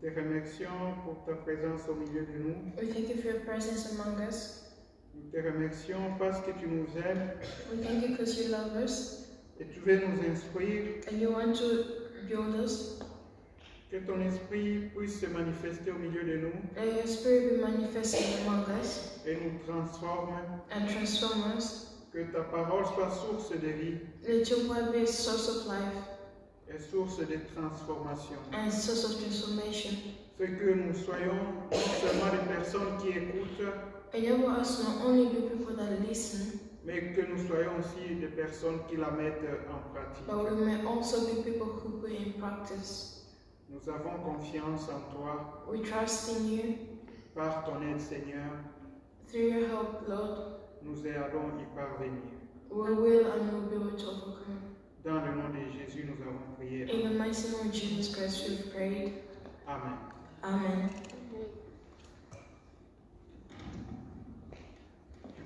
te remercions pour ta présence au milieu de nous. We thank you for your presence among us. Nous te remercions parce que tu nous aimes We thank you because you love us et tu veux nous instruire. and you want to build us. Que ton esprit puisse se manifester au milieu de nous Let your spirit be manifested among us et nous transforme. and transform us. Que ta parole soit source de vie Let your word be a source of life et source de transformation. and a source of transformation. Fait que nous soyons non seulement des personnes qui écoutent, Enable us not only be people that listen, mais que nous soyons aussi des personnes qui la mettent en pratique. but we may also be people who put in practice. Nous avons confiance en toi We trust in you. par ton aide, Seigneur. Through your help, Lord, Nous allons y parvenir. we will and will be able to overcome. Dans le nom de Jésus, nous avons prié. In the mighty name of Jesus Christ, we've prayed. Amen. Amen.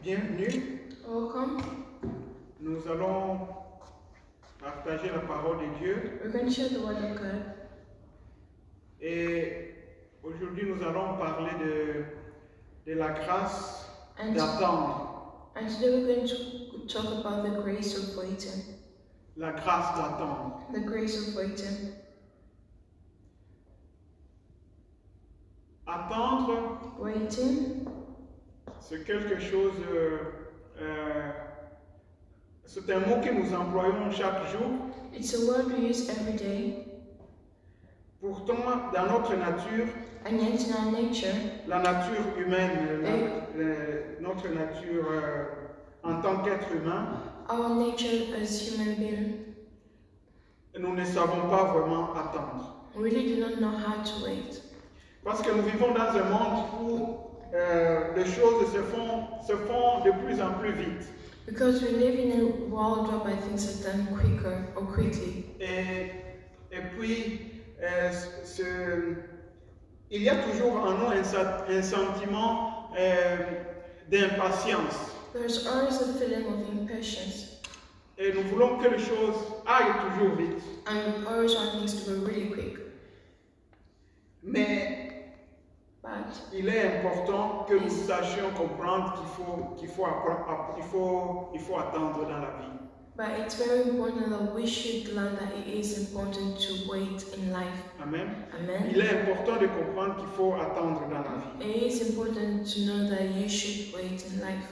Bienvenue. Welcome. Nous allons partager la parole de Dieu. We're going to share the word of God. Et aujourd'hui, nous allons parler de la grâce And, d'attendre. and today we're going to talk about the grace of waiting. La grâce d'attendre. The grace of waiting. Attendre, Waiting, c'est quelque chose, c'est un mot que nous employons chaque jour. it's a word we use every day. Pourtant, dans notre nature, And yet in our nature, la nature humaine, notre nature en tant qu'être humain, our nature as human beings, nous ne savons pas vraiment attendre. we really do not know how to wait. Parce que nous vivons dans un monde où les choses se font de plus en plus vite. Because we live in a world whereby things are done quicker or quickly. Et puis, il y a toujours en nous un sentiment d'impatience. There's always a feeling of impatience. Et nous voulons que les choses aillent toujours vite. And we always want things to go really quick. Mais il est important que nous sachions comprendre qu'il faut attendre dans la vie. But it's very important that we should learn that it is important to wait in life. Amen. Amen. Il est important de comprendre qu'il faut attendre dans la vie. It is important to know that you should wait in life.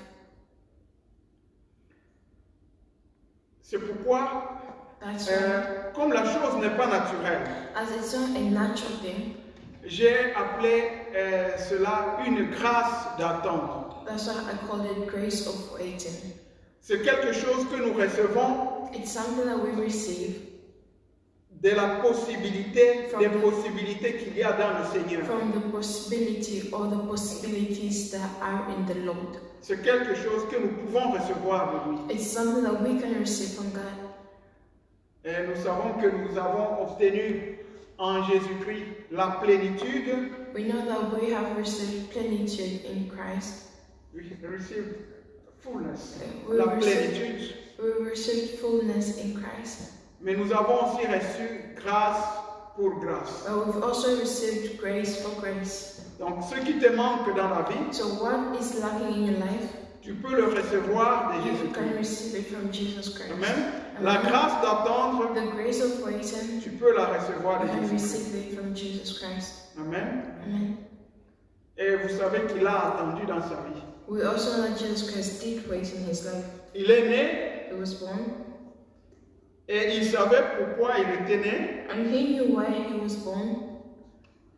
C'est pourquoi, That's why, comme la chose n'est pas naturelle, as it's not a natural thing, j'ai appelé cela une grâce d'attendre. that's why I call it grace of waiting. C'est quelque chose que nous recevons It's something that we receive de la possibilité, des possibilités qu'il y a dans le Seigneur. from the possibility or the possibilities that are in the Lord. C'est quelque chose que nous pouvons recevoir de lui. It's something that we can receive from God. Et nous savons que nous avons obtenu en Jésus-Christ la plénitude. We know that we have received plenitude in Christ. We received fullness, We la received- plénitude. We received fullness in Christ. Mais nous avons aussi reçu grâce pour grâce. But we've also received grace for grace. Donc ce qui te manque dans la vie, So what is lacking in your life, tu peux le recevoir de you can Jésus-Christ. receive it from Jesus Christ. Amen. La grâce d'attendre, The grace of waiting, tu peux la recevoir de you can Jésus-Christ. receive it from Jesus Christ. Amen. Amen. Et vous savez qu'il a attendu dans sa vie. We also know that Jesus Christ did wait in his life. Il est né He was born, et il savait pourquoi il était né, and he knew why he was born,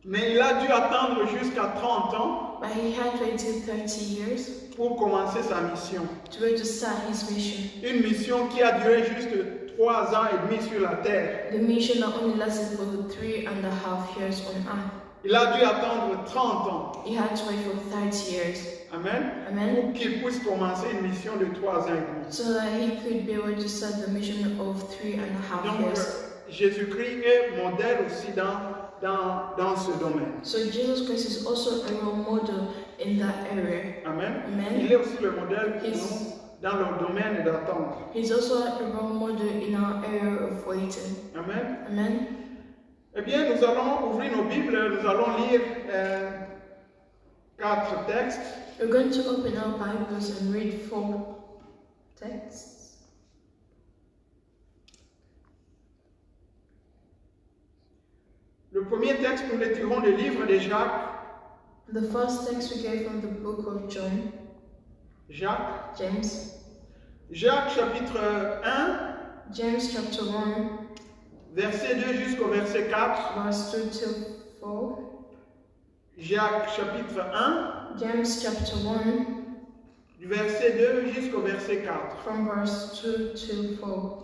mais il a dû attendre jusqu'à 30 ans but he had waited 30 years pour commencer sa mission. to be able to start his mission. Une mission qui a duré juste 3 ans et demi sur la terre. The mission that only lasted for the 3.5 years on earth. Il a dû attendre 30 ans. He had to wait for 30 years. Amen. Amen. Pour qu'il puisse commencer une mission de 3 ans et demi. So that he could be able to start the mission of 3.5 Donc, years. Jésus-Christ est modèle aussi dans ce domaine. So Jesus Christ is also a role model in that area. Amen. Amen. Il est aussi le modèle pour Yes. nous dans le domaine d'attendre. He's also a role model in our area of waiting. Amen. Amen. Eh bien, nous allons ouvrir nos Bibles, nous allons lire 4 textes. We're going to open our Bibles and read 4 texts. Le premier texte, nous l'étirons du livre de Jacques. The first text we get from the book of John, James. Jacques chapitre 1, James chapter 1, verset 2 jusqu'au verset 4. verse 2 till 4. Jacques chapitre 1, James chapter 1, du verset 2 jusqu'au verset 4. from verse 2 till 4.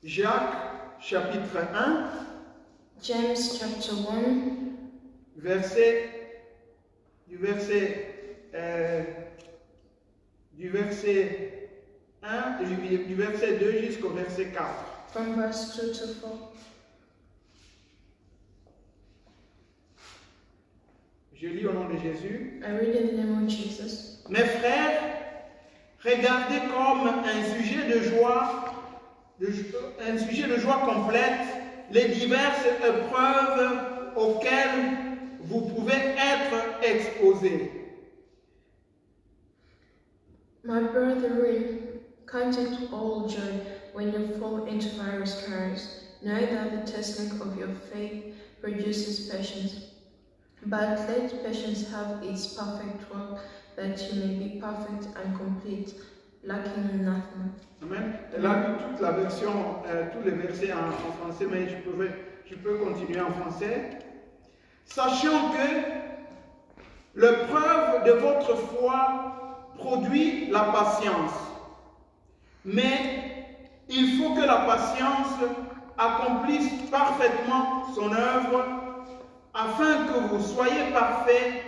Jacques chapitre 1, James chapter 1, du verset 1, du verset 2 jusqu'au verset 4. from verse 2 to 4. Je lis au nom de Jésus. I read in the name of Jesus. Mes frères, regardez comme un sujet de joie complète les diverses épreuves auxquelles vous pouvez être exposés. My brethren, count it all joy when you fall into various trials, knowing that the testing of your faith produces patience. But let patience have its perfect work, that you may be perfect and complete, lacking in nothing. Amen. Elle a lu toute la version, tous les versets en français, mais je peux continuer en français. Sachant que l'épreuve de votre foi produit la patience. Mais il faut que la patience accomplisse parfaitement son œuvre, afin que vous soyez parfaits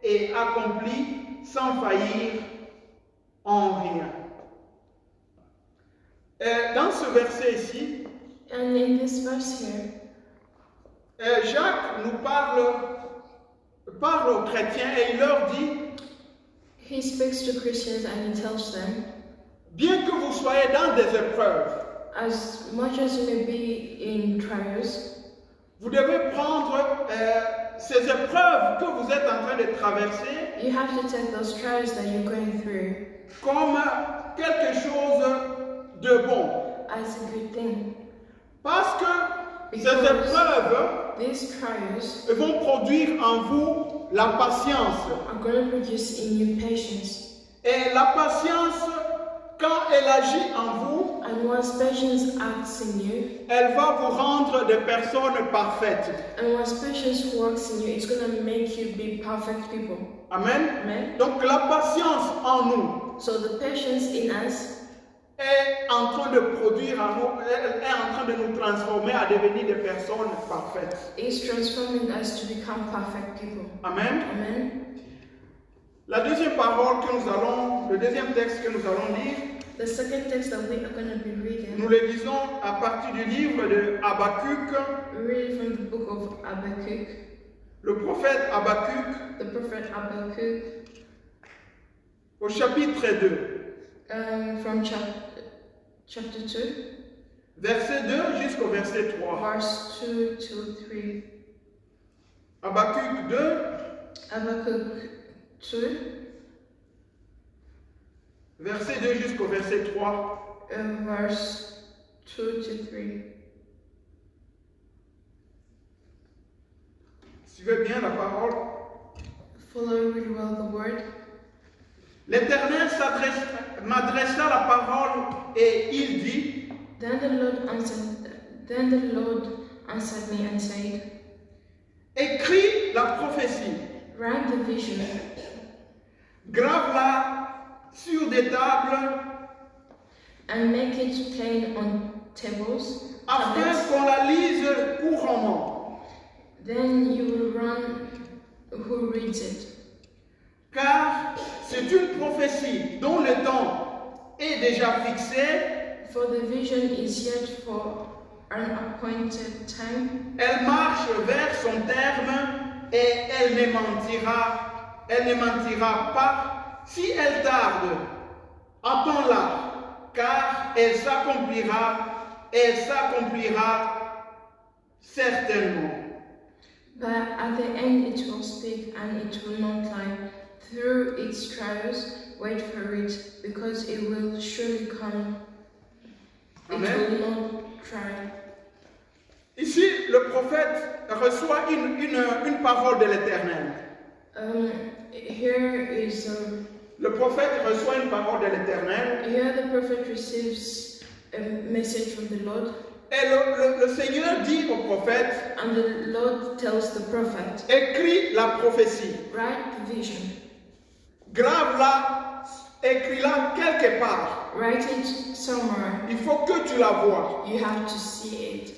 et accomplis sans faillir en rien. Dans ce verset ici, And in this verse here, Jacques nous parle aux chrétiens et il leur dit, he speaks to Christians and he tells them, bien que vous soyez dans des épreuves, as much as you may be in trials, vous devez prendre ces épreuves que vous êtes en train de traverser you have to take those trials that you're going through comme quelque chose de bon. as a good thing. Parce que ces épreuves These trials vont produire en vous la patience. are going to produce in you patience. Et la patience, quand elle agit en vous, And once patience acts in you, elle va vous rendre des personnes parfaites. and once patience works in you, it's going to make you be perfect people. Amen. Amen. Donc la patience en nous So the patience in us est en train de produire en nous, elle est en train de nous transformer à devenir des personnes parfaites. is transforming us to become perfect people. Amen. Amen. La deuxième parole que nous allons, le deuxième texte que nous allons lire, The second text that we are going to be nous reading, le lisons à partir du livre de Habakkuk, we read from the book of Habakkuk, le prophète Habakkuk, the prophet Habakkuk, au chapitre 2, from chapter 2, verset 2 jusqu'au verset 3. verse 2 to 3. Habakkuk 2, Habakkuk 2, verset 2 jusqu'au verset 3. verse 2 to 3. Suivez bien la parole. Follow really well the word. L'Éternel m'adressa la parole et il dit, Then the Lord answered me and said, écris la prophétie, write the vision, grave-la sur des tables, and make it plain on tables, afin tablets. qu'on la lise couramment. Then you will run who reads it. Car c'est une prophétie dont le temps est déjà fixé, For the vision is yet for an appointed time. Elle marche vers son terme et elle ne mentira pas. Si elle tarde, attends-la, car elle s'accomplira certainement. But at the end it will speak and it will not lie. Through its trials, wait for it, because it will surely come. Amen. It will not try. Ici, le prophète reçoit une parole de l'Éternel. Here Le prophète reçoit une parole de l'Éternel. Here the prophet receives a message from the Lord. Et le Seigneur dit au prophète, And the Lord tells the prophet, écris la prophétie, write the vision, grave-la, écris-la quelque part. write it somewhere. Il faut que tu la vois. You have to see it.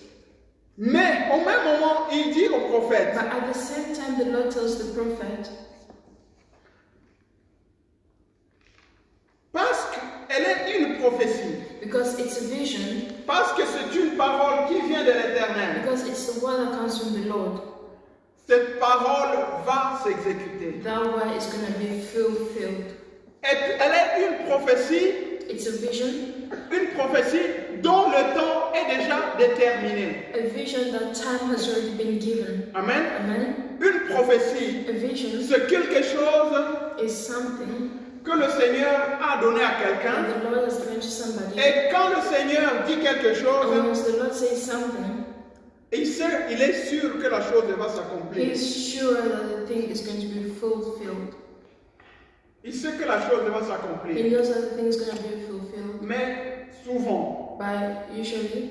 Mais au même moment, il dit au prophète, But at the same time, the Lord tells the prophet, parce qu'elle est une prophétie, because it's a vision, parce que c'est une parole qui vient de l'Éternel, because it's the word that comes from the Lord, cette parole va s'exécuter. that word is going to be fulfilled. Elle est une prophétie, It's a vision dont le temps est déjà déterminé. A vision that time has already been given. Amen. Amen. Une prophétie, A vision c'est quelque chose is something que le Seigneur a donné à that quelqu'un. the Lord has given to somebody. Et quand le Seigneur dit quelque And chose, once the Lord says something, il est sûr que la chose va He s'accomplir. is sure that the thing is going to be fulfilled. Il sait que la chose va He s'accomplir. knows that the thing is going to be fulfilled. Mais souvent, But usually,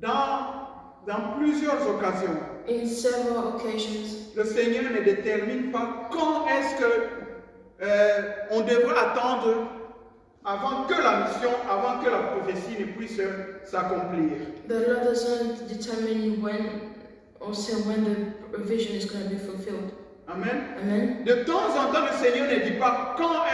dans plusieurs occasions, in several occasions, le Seigneur ne détermine pas quand est-ce que on devrait attendre avant que la prophétie ne puisse s'accomplir. the Lord doesn't determine when or say when the vision is going to be fulfilled. Amen. Amen. De temps en temps, le Seigneur ne dit pas combien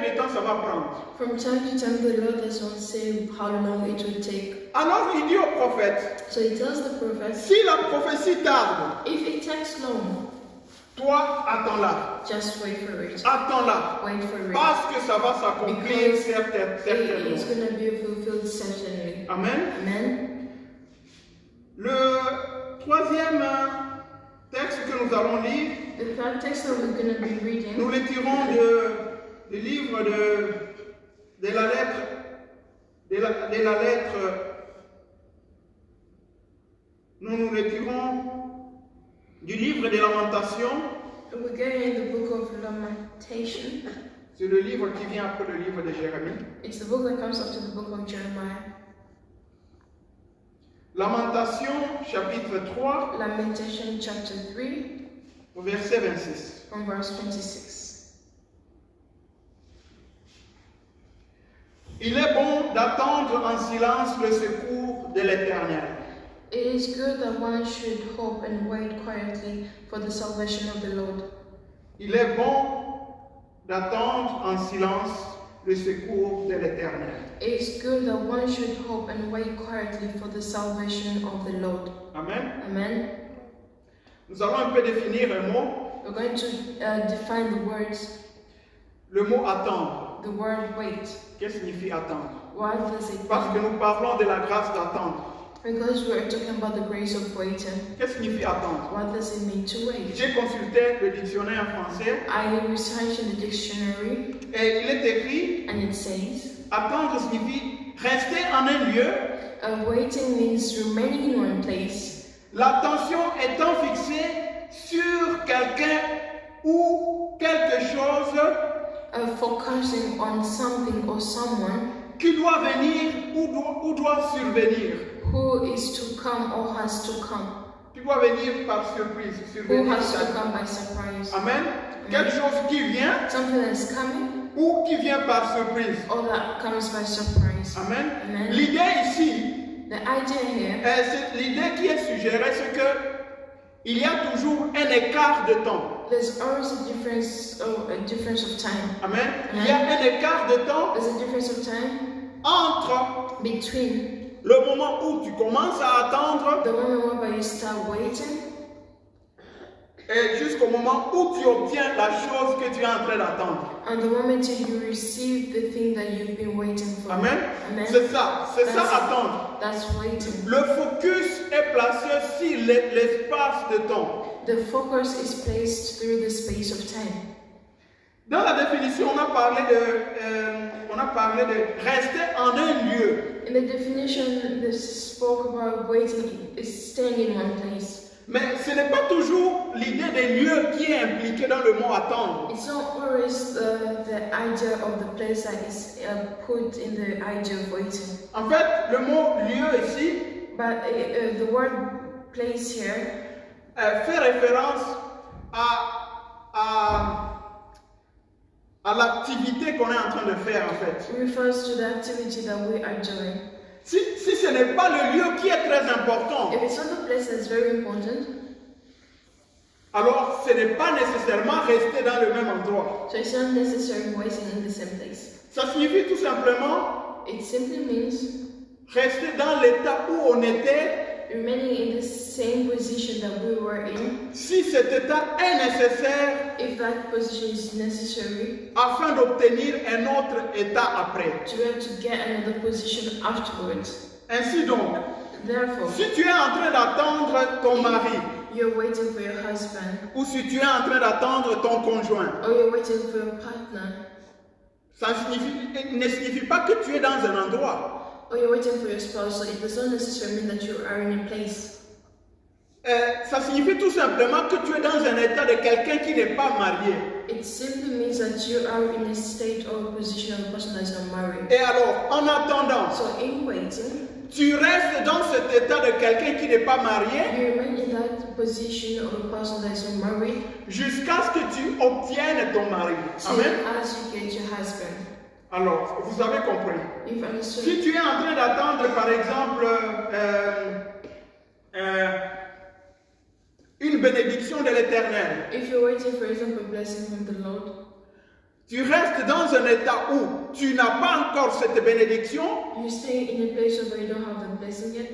de temps ça va prendre. From time to time, the Lord doesn't say how long it will take. Alors il dit au prophète, So He tells the prophet, si la prophétie tarde, if it takes long, toi attends-la, just wait for it. attends-la, Wait for it. parce que ça va s'accomplir Because certainement. it is going to be fulfilled certainly. Amen. Amen. Le troisième texte que nous allons lire, The third text that we're going to be reading, nous le tirons du livre de la lettre, nous le tirons du livre des Lamentations. we're getting the book of Lamentation. C'est le livre qui vient après le livre de Jérémie. It's the book that comes after the book of Jeremiah. Lamentation chapitre 3, Lamentation chapter 3, au verset 26. from verse 26. Il est bon d'attendre en silence le secours de l'Éternel. It is good that one should hope and wait quietly for the salvation of the Lord. Il est bon d'attendre en silence le secours de l'Éternel. It is good that one should hope and wait quietly for the salvation of the Lord. Amen. Amen. Nous allons un peu définir un mot. We're going to define the words, Le mot attendre. the word wait. Qu'est-ce que signifie attendre? What does it Parce que mean? nous parlons de la grâce d'attendre. Because we're talking about the grace of waiting. Qu'est-ce que signifie attendre? What does it mean to wait? J'ai consulté le dictionnaire français I researched in the dictionary et il est écrit and it says, attendre signifie rester en un lieu, waiting means remaining in one place, l'attention étant fixée sur quelqu'un ou quelque chose focusing on something or someone qui doit venir ou doit survenir. who is to come or has to come, Qui doit venir par surprise. who Survenir. has to come by surprise. Amen. Quelque chose qui vient Something that is coming ou qui vient par surprise. or that comes by surprise. Amen. Amen. L'idée ici, The idea here, l'idée qui est suggérée, c'est que il y a toujours un écart de temps. there's always a difference of time. Amen. Il y a un écart de temps There's a difference of time entre between le moment où tu commences à attendre the moment where you start waiting et jusqu'au moment où tu obtiens la chose que tu es en train d'attendre. and the moment you receive the thing that you've been waiting for. Amen. Amen. C'est ça attendre. That's waiting. Le focus est placé sur l'espace de temps. The focus is placed through the space of time. Dans la définition, on a parlé de rester en un lieu. In the definition, this spoke about waiting is staying in one place. Mais ce n'est pas toujours l'idée des lieux qui est impliquée dans le mot attendre. It's not always the idea of the place that is put in the idea of waiting. En fait, le mot lieu ici But the word place here fait référence à l'activité qu'on est en train de faire en fait. refers to the activity that we are doing. Si ce n'est pas le lieu qui est très important, If it's not the place that's very important, alors ce n'est pas nécessairement rester dans le même endroit. so it's not necessarily waiting in the same place. Ça signifie tout simplement It simply means rester dans l'état où on était remaining in the same position that we were in, si cet état est nécessaire if that position is necessary, afin d'obtenir un autre état après. to be able to get another position afterwards. Ainsi donc, Therefore, si tu es en train d'attendre ton mari, you're waiting for your husband, ou si tu es en train d'attendre ton conjoint, or you're waiting for your partner, ça ne signifie pas que tu es dans un endroit. or you're waiting for your spouse, so it does not necessarily mean that you are in a place. Ça signifie tout simplement que tu es dans un état de quelqu'un qui n'est pas marié. It simply means that you are in a state or a position of a person that is not married. Et alors, en attendant, So in waiting, tu restes dans cet état de quelqu'un qui n'est pas marié you remain in that position of a person that is not married jusqu'à ce que tu obtiennes ton mari. till Amen. as you get your husband. Alors, vous avez compris. You've understood. Si tu es en train d'attendre, par exemple, une bénédiction de l'Éternel, If you're waiting for example blessing from the Lord, tu restes dans un état où tu n'as pas encore cette bénédiction you stay in a place where you don't have the blessing yet,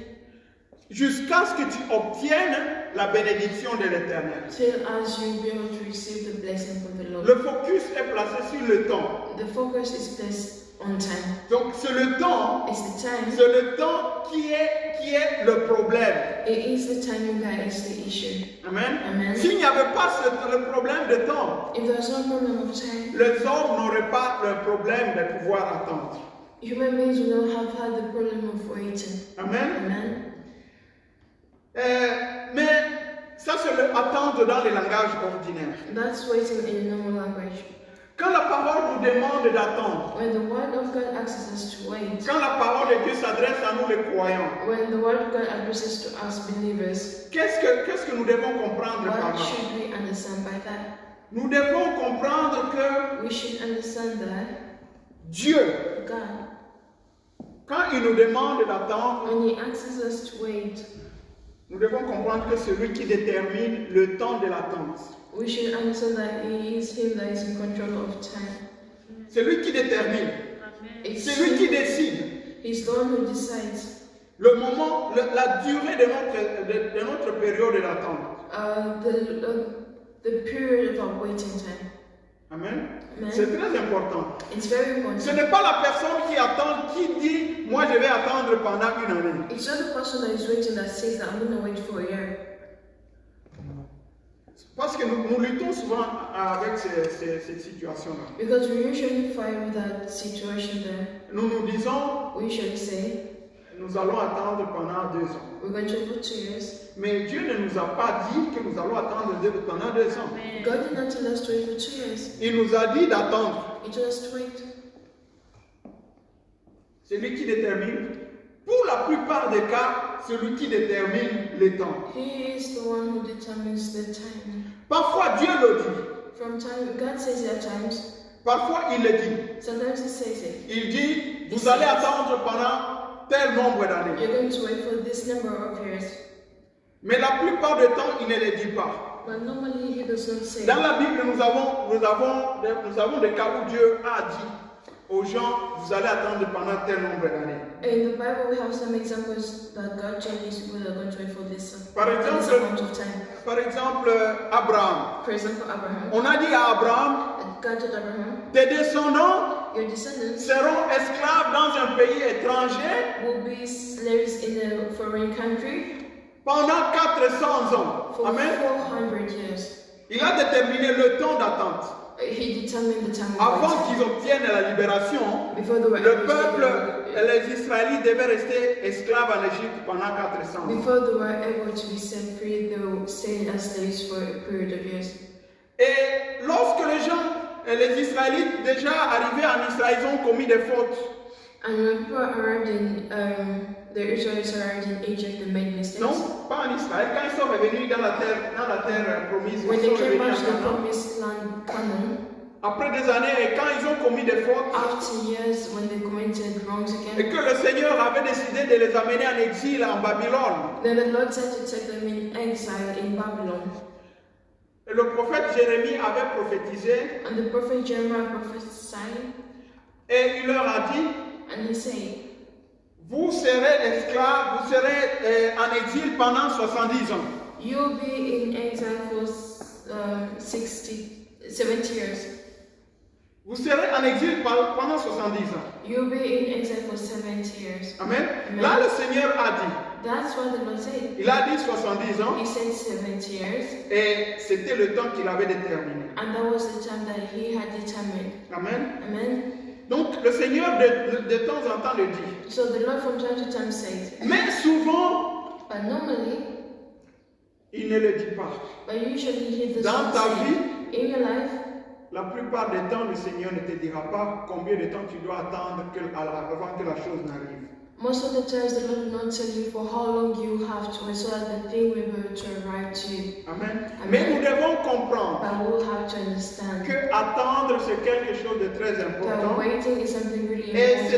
jusqu'à ce que tu obtiennes la bénédiction de l'Éternel. till as you be able to receive the blessing from the Lord. Le focus est placé sur le temps. The focus is placed on time. Donc c'est le temps, It's the time. c'est le temps qui est le problème. It is the timing that is the issue. Amen. Amen. S'il n'y avait pas le problème de temps, If there's no problem of time, les hommes n'auraient pas le problème de pouvoir attendre. human beings will not have had the problem of waiting. Amen. Amen. Mais ça c'est attendre dans les langages ordinaires. That's waiting in a normal language. Quand la parole nous demande d'attendre, When the word of God asks us to wait, quand la parole de Dieu s'adresse à nous les croyants, when the word of God addresses to us believers, qu'est-ce que nous devons comprendre par what là? should we understand by that? Nous devons comprendre que We should understand that Dieu, God, quand il nous demande d'attendre, when He asks us to wait, nous devons comprendre que c'est lui qui détermine le temps de l'attente. we should understand that He is Him that is in control of time. C'est lui qui détermine. It's C'est lui qui décide He's the one who decides le moment, la durée de notre période d'attente. the period of our waiting time. Amen. Amen. C'est très important. It's very Ce important. n'est pas la personne qui attend, qui dit, moi je vais attendre pendant une année. It's not the person that is waiting that says that I'm going to wait for a year. Parce que nous luttons souvent avec cette situation-là. Because we usually fight with that situation there. Nous nous disons, We usually say, nous allons attendre pendant 2 ans. we're going to wait for 2 years. Mais Dieu ne nous a pas dit que nous allons attendre pendant 2 ans. God did not tell us to wait for 2 years. Il nous a dit d'attendre. He told us to wait. C'est lui qui détermine. Pour la plupart des cas, c'est lui qui détermine le temps. He is the one who determines the time. Parfois, Dieu le dit. From time, God says it at times. Parfois, il le dit. Sometimes He says it. Il dit, vous allez attendre pendant tel nombre d'années. You're going to wait for this number of years. Mais la plupart du temps, il ne le dit pas. But normally He does not say Dans it. la Bible, nous avons des cas où Dieu a dit. aux gens, vous allez attendre pendant tel nombre d'années. In the Bible, we have some examples that God told these people that are going to wait for this Par amount of time. exemple, Abraham. For example, Abraham. On a dit à Abraham, God told Abraham, tes descendants your descendants seront esclaves dans un pays étranger will be slaves in a foreign country pendant 400 ans. for Amen. 400 years. Il a déterminé le temps d'attente. He determined the time of Avant waiting. qu'ils obtiennent la libération, Before they were le able to peuple get et les Israélites devaient rester esclaves en Égypte pendant 400 ans. Before they were able to be set free, they will stay as slaves for a period of years. Et lorsque les gens, les Israélites déjà arrivés en Israël, ils ont commis des fautes. And when people arrived in, the Israelites arrived in Egypt and made mistakes. Non, pas en Israël. Quand ils sont revenus dans la terre promise, When ils they sont came revenus back to en the Canaan. promised land, Canaan, Après des années, et quand ils ont commis des fautes, after years when they committed wrongs et again, que le Seigneur avait décidé de les amener en exil en Babylone, then the Lord said to take them in exile in Babylon. et le prophète Jérémie avait prophétisé, And the prophet Jeremiah prophesied, et il leur a dit, and he said, vous serez esclaves, vous serez en exil pendant 70 ans. you'll be in exile for 70 years. Vous serez en exil pendant 70 ans. You'll be in exile for 70 years. Amen. Amen. Là, le Seigneur a dit, That's what the Lord said. il a dit 70 ans, He said 70 years, et c'était le temps qu'il avait déterminé. and that was the time that he had determined. Amen. Amen. Donc, le Seigneur de temps en temps le dit. So the Lord from time to time says, Mais souvent, but normally, il ne le dit pas. but usually he does Dans not ta say. vie, In your life, la plupart du temps, le Seigneur ne te dira pas combien de temps tu dois attendre avant que la chose n'arrive. most of the times the Lord will not tell you for how long you have to wait so that the thing will be able to arrive to you. Amen. Amen. Mais nous devons comprendre But we'll have to understand que attendre, c'est quelque chose de très that important. waiting is something really Et important.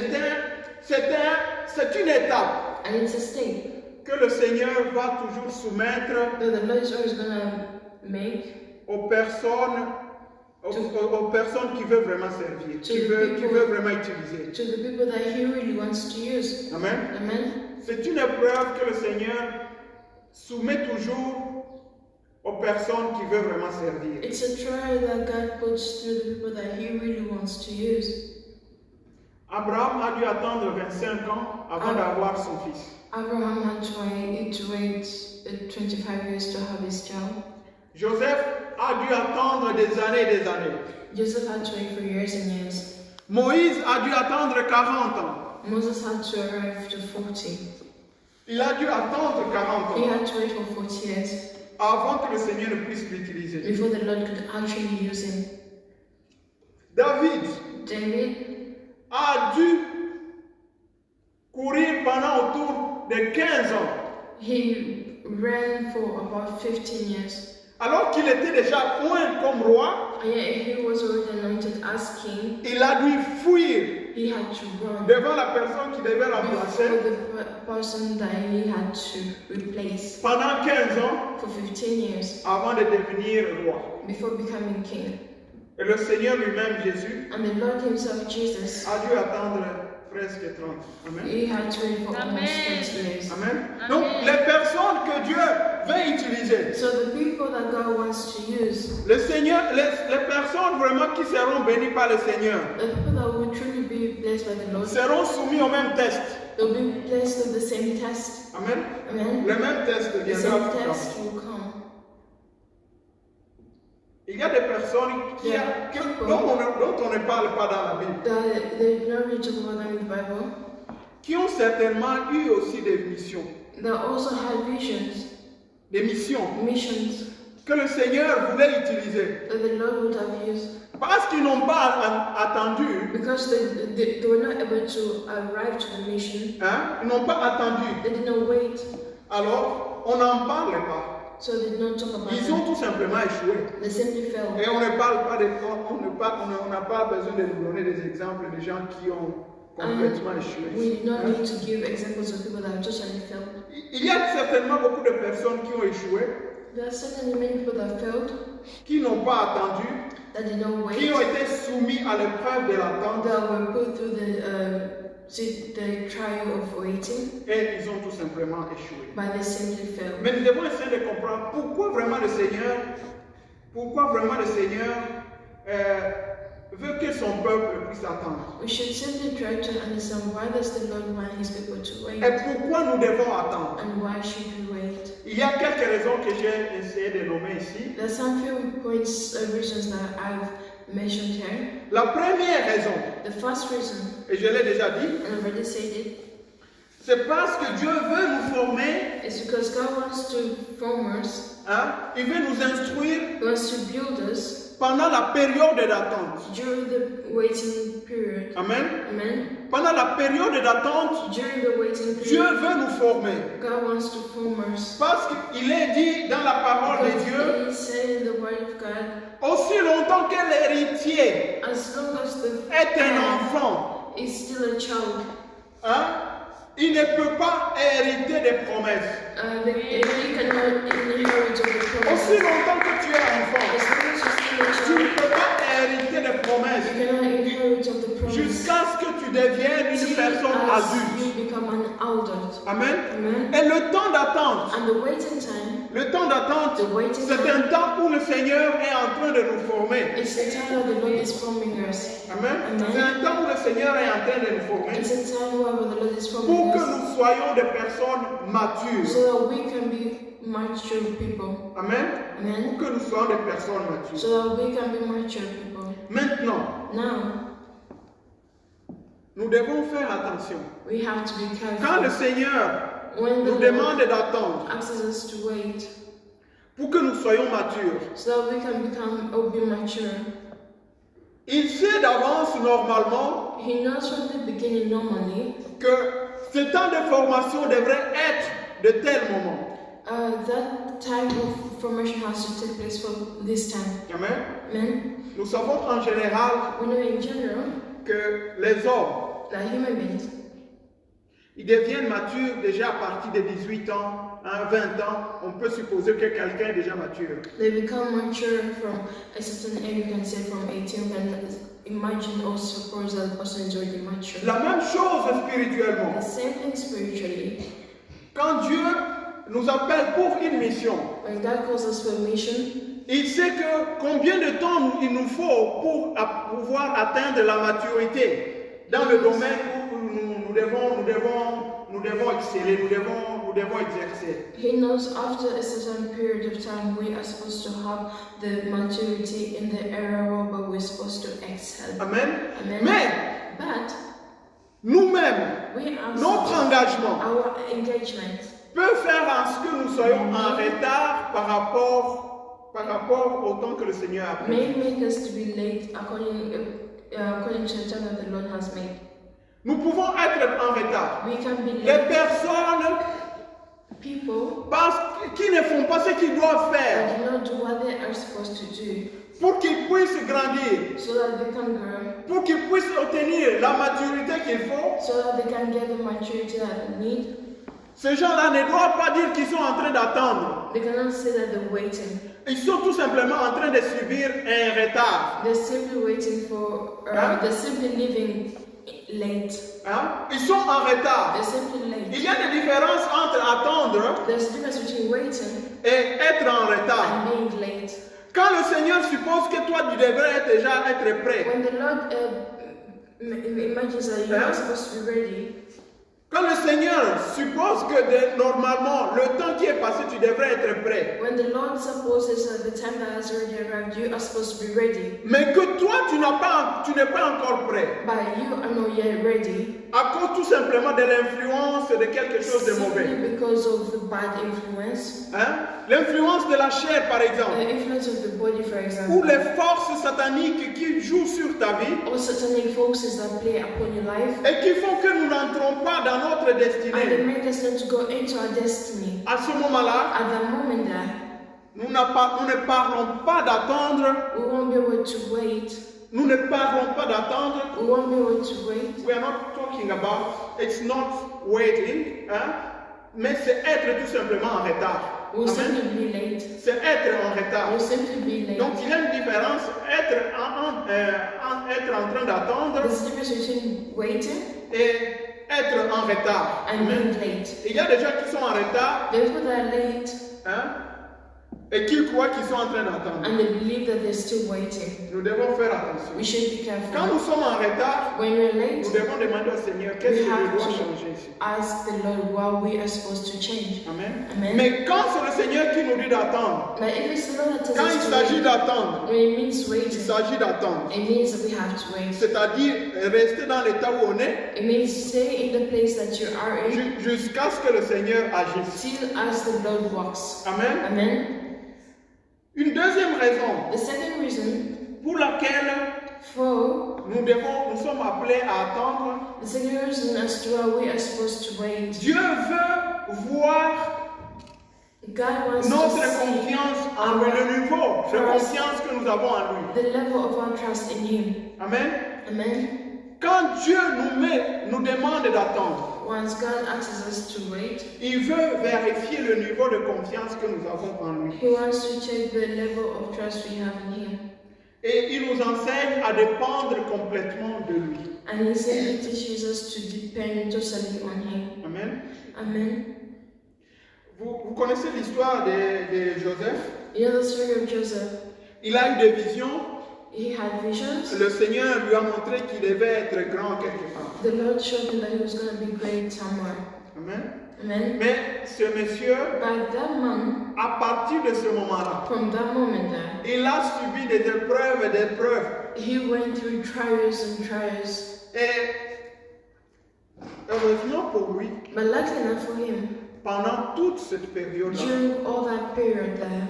c'est une étape And it's a state que le Seigneur va toujours soumettre that the Lord is always going to make aux personnes qui veulent vraiment servir, qui veulent vraiment utiliser. to the people that He really wants to use. Amen. Amen. C'est une épreuve que le Seigneur soumet toujours aux personnes qui veulent vraiment servir. It's a trial that God puts through the people that He really wants to use. Abraham a dû attendre 25 ans avant d'avoir son fils. Abraham had to wait 25 years to have his child. Joseph a dû attendre des années et des années. Joseph had to wait for years and years. Moïse a dû attendre 40 ans. Moses had to arrive to 40. Il a dû attendre 40 He ans had to wait for 40 years avant que le Seigneur ne puisse l'utiliser. before the Lord could actually use him. David David a dû courir pendant autour de 15 ans, he ran for about 15 years. alors qu'il était déjà point comme roi. And yet he was already anointed as king. Il a dû fuir He had to run devant la personne qui devait before remplacer the person that he had to replace pendant 15 ans for 15 years avant de devenir roi. before becoming king. Et le Seigneur lui-même, Jésus, And the Lord himself, Jesus, a dû attendre presque 30. Amen. he had to wait for almost 30 years. Amen. Donc, les personnes que Dieu veut utiliser, So the people that God wants to use, le Seigneur, les personnes vraiment qui seront bénies par le Seigneur, the people that will truly be blessed by the Lord, seront soumis au même test. they'll be blessed with the same test. Amen. Amen. Le même test The viendra. same plus tard. test will come. Il y a des personnes dont on ne parle pas dans la Bible, They've not really talked about them in the Bible. qui ont certainement eu aussi des missions. They also had visions, Des missions missions que le Seigneur voulait utiliser. that the Lord would have used Parce qu'ils n'ont pas attendu, because they were not able to arrive to the mission. hein, ils n'ont pas attendu. They did not wait, Alors, on n'en parle pas. so they did not talk about Ils ont it. tout simplement échoué. They simply fell. Et on ne parle pas on n'a pas besoin de nous donner des exemples de gens qui ont complètement échoué. We do not Hein? need to give examples of people that have totally failed. Il y a certainement beaucoup de personnes qui ont échoué There are certainly many people that failed, qui n'ont pas attendu, that did not qui wait, ont été soumis à l'épreuve de l'attente that were put through the trial of waiting, et ils ont tout simplement échoué. but they simply failed. Mais nous devons essayer de comprendre pourquoi vraiment le Seigneur veut que son peuple puisse attendre. We should simply try to understand why does the Lord want His people to wait, Et pourquoi nous devons attendre. and why should we wait? Il y a quelques raisons que j'ai essayé de nommer ici. There are some few points, reasons that I've mentioned here. La première raison, The first reason, et je l'ai déjà dit, and I've already said it, c'est parce que Dieu veut nous former, is because God wants to form us, il veut nous instruire He wants to build us pendant la période d'attente. during the waiting period. Amen. Amen. Pendant la période d'attente, During the waiting Dieu period, veut nous former. God wants to form us. Parce qu'il est dit dans la parole de Because Dieu, He said in the Word of God, aussi longtemps que l'héritier as long as the est un heir enfant, is still a child, il ne peut pas hériter des promesses. he cannot inherit of the Aussi promises. longtemps que tu es enfant, As long as you're tu still a ne child, peux pas hériter des promesses you cannot inherit of the promise. jusqu'à ce que tu deviennes une Till personne as adulte. you become an adult. Amen. Amen. Et le temps d'attente, And the waiting time, c'est un temps où le Seigneur est en train de nous former. it's the time that the Lord is forming us. Amen. Amen. C'est un temps où le Seigneur est en train de nous former It's a time where the Lord is pour forming que us nous soyons des personnes matures. so that we can be mature people. Amen. Amen. Pour que nous soyons des personnes matures. So that we can be mature people. Maintenant, Now, nous devons faire attention. we have to be Quand le careful. Seigneur When the nous demande Lord d'attendre asks us to wait, pour que nous soyons matures, so that we can become or be mature, il sait d'avance normalement He knows from the beginning normally que ce temps de formation devrait être de tel moment. that time of formation has to take place for this time. Amen. Amen. Nous savons en général We know in general que les hommes, that human beings, ils deviennent matures déjà à partir de 18 ans, 20 ans. On peut supposer que quelqu'un est déjà mature. they become mature from a certain age. You can say from 18. You can imagine or suppose that the person is already mature. La même chose spirituellement. The same thing spiritually. Quand Dieu nous appelle pour une mission, When God calls us for a mission, il sait que combien de temps il nous faut pour pouvoir atteindre la maturité dans le domaine où nous devons exceller, nous devons exercer. He knows after a certain period of time we are supposed to have the maturity in the area where we're supposed to excel. Amen. Amen. Mais But nous-mêmes, we are notre engagement our engagement peut faire en sorte que nous soyons en retard par rapport au temps que le Seigneur a pris. may make us to be late according to the time that the Lord has made. Nous pouvons être en retard. We can be Les late. personnes People qui ne font pas ce qu'ils doivent faire that do not do what they are supposed to do pour qu'ils puissent grandir, so that they can grow, pour qu'ils puissent obtenir la maturité qu'il faut. so that they can get the maturity that they need. Ces gens-là ne doivent pas dire qu'ils sont en train d'attendre. They cannot say that they're waiting. Ils sont tout simplement en train de subir un retard. They're simply waiting for, they're simply living late. Ils sont en retard. They're simply late. Il y a des différences entre attendre There's a difference between waiting et être en retard. and being late. Quand le Seigneur suppose que toi tu devrais déjà être prêt, When the Lord imagines that you're supposed to be ready, quand le Seigneur suppose que normalement le temps qui est passé tu devrais être prêt, when the Lord supposes that the time that has already arrived, you are supposed to be ready, mais que toi tu n'es pas encore prêt, but you are not yet ready, à cause tout simplement de l'influence de quelque chose de mauvais. simply because of the bad influence, L'influence de la chair par exemple, the influence of the body, for ou example, les forces sataniques qui jouent sur ta vie or satanic forces that play upon your life, et qui font que nous n'entrons pas dans notre and they destinée. make us not to go into our destiny. À ce moment-là, At the moment there, nous ne parlons pas d'attendre, we won't be able to wait. nous ne parlons pas d'attendre. We won't be able to wait. We are not talking about, it's not waiting, mais c'est être tout simplement en retard. We'll Amen. simply be late. C'est être en retard. We'll simply be late. Donc il y a une différence, être en train d'attendre There's a difference between waiting et être en retard. and being late. Il y a des gens qui sont en retard, The people that are late hein, et qui croient qu'ils sont en train d'attendre. and they believe that they're still waiting. Nous devons faire attention. We should be Quand careful. nous sommes en retard, When we're nous late, devons demander au Seigneur qu'est-ce que we have je dois to changer ici. ask the Lord what we are supposed to change. Amen. Amen. Mais quand c'est le Seigneur qui nous dit d'attendre, But if it's the Lord that tells quand il us to s'agit wait, d'attendre, when it means il waiting, s'agit d'attendre. it means that we have to wait. C'est-à-dire rester dans l'état où on est It means stay in the place that you are in jusqu'à ce que le Seigneur agisse. till as the Lord walks. Amen. Amen. Une deuxième raison The second reason pour laquelle for nous sommes appelés à attendre, the second reason as to why we are supposed to wait. Dieu veut voir God wants to notre see confiance en le niveau de confiance que nous avons en lui. the level of our trust in Him. Amen. Amen. Quand Dieu nous demande d'attendre, Once God asks us to wait, il veut vérifier le niveau de confiance que nous avons en lui. He wants to check the level of trust we have in Him. Et il nous enseigne à dépendre complètement de lui. And He simply teaches us to depend totally on Him. Amen. Amen. Vous connaissez l'histoire de Joseph? You know the story of Joseph? Il a eu des visions. He had visions. Le Seigneur lui a montré qu'il devait être grand quelque part. The Lord showed him that he was going to be great somewhere. Amen. Amen. Mais ce monsieur, But that man, à partir de ce moment-là, from that moment there, il a subi des épreuves et des épreuves. he went through trials and trials. Et heureusement pour lui, But luckily enough for him, pendant toute cette période-là, during all that period there,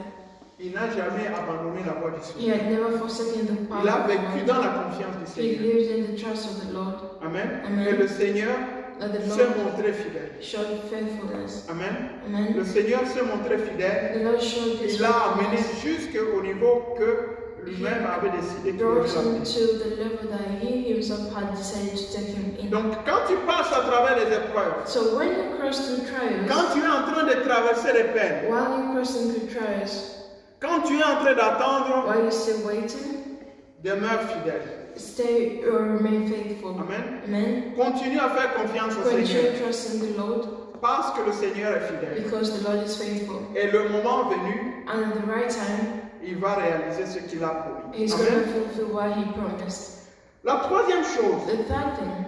il n'a jamais abandonné la voie du he Seigneur. had never forsaken the power Il a of vécu God. dans la confiance du He Seigneur. lived in the trust of the Lord. Amen. Amen. Et le Seigneur That the s'est Lord montré fidèle. showed faithfulness. Amen. Amen. Le Seigneur s'est montré fidèle. The Lord showed his Il l'a amené faithfulness. jusqu'au niveau que lui-même avait décidé qu'il Brought devait him amener. to the level that he himself had decided to take him in. Donc, quand tu passes à travers les épreuves, So when you cross through trials, quand tu es en train de traverser les peines, while you're crossing through trials, quand tu es en train d'attendre, while you're still waiting, demeure fidèle. stay or remain faithful. Amen. Amen. Continue à faire confiance au Seigneur Continue trusting the Lord parce que le Seigneur est fidèle. because the Lord is faithful. Et le moment venu, And at the right time, il va réaliser ce qu'il a promis. He's going Amen. to fulfill what He promised. La troisième chose, The third thing,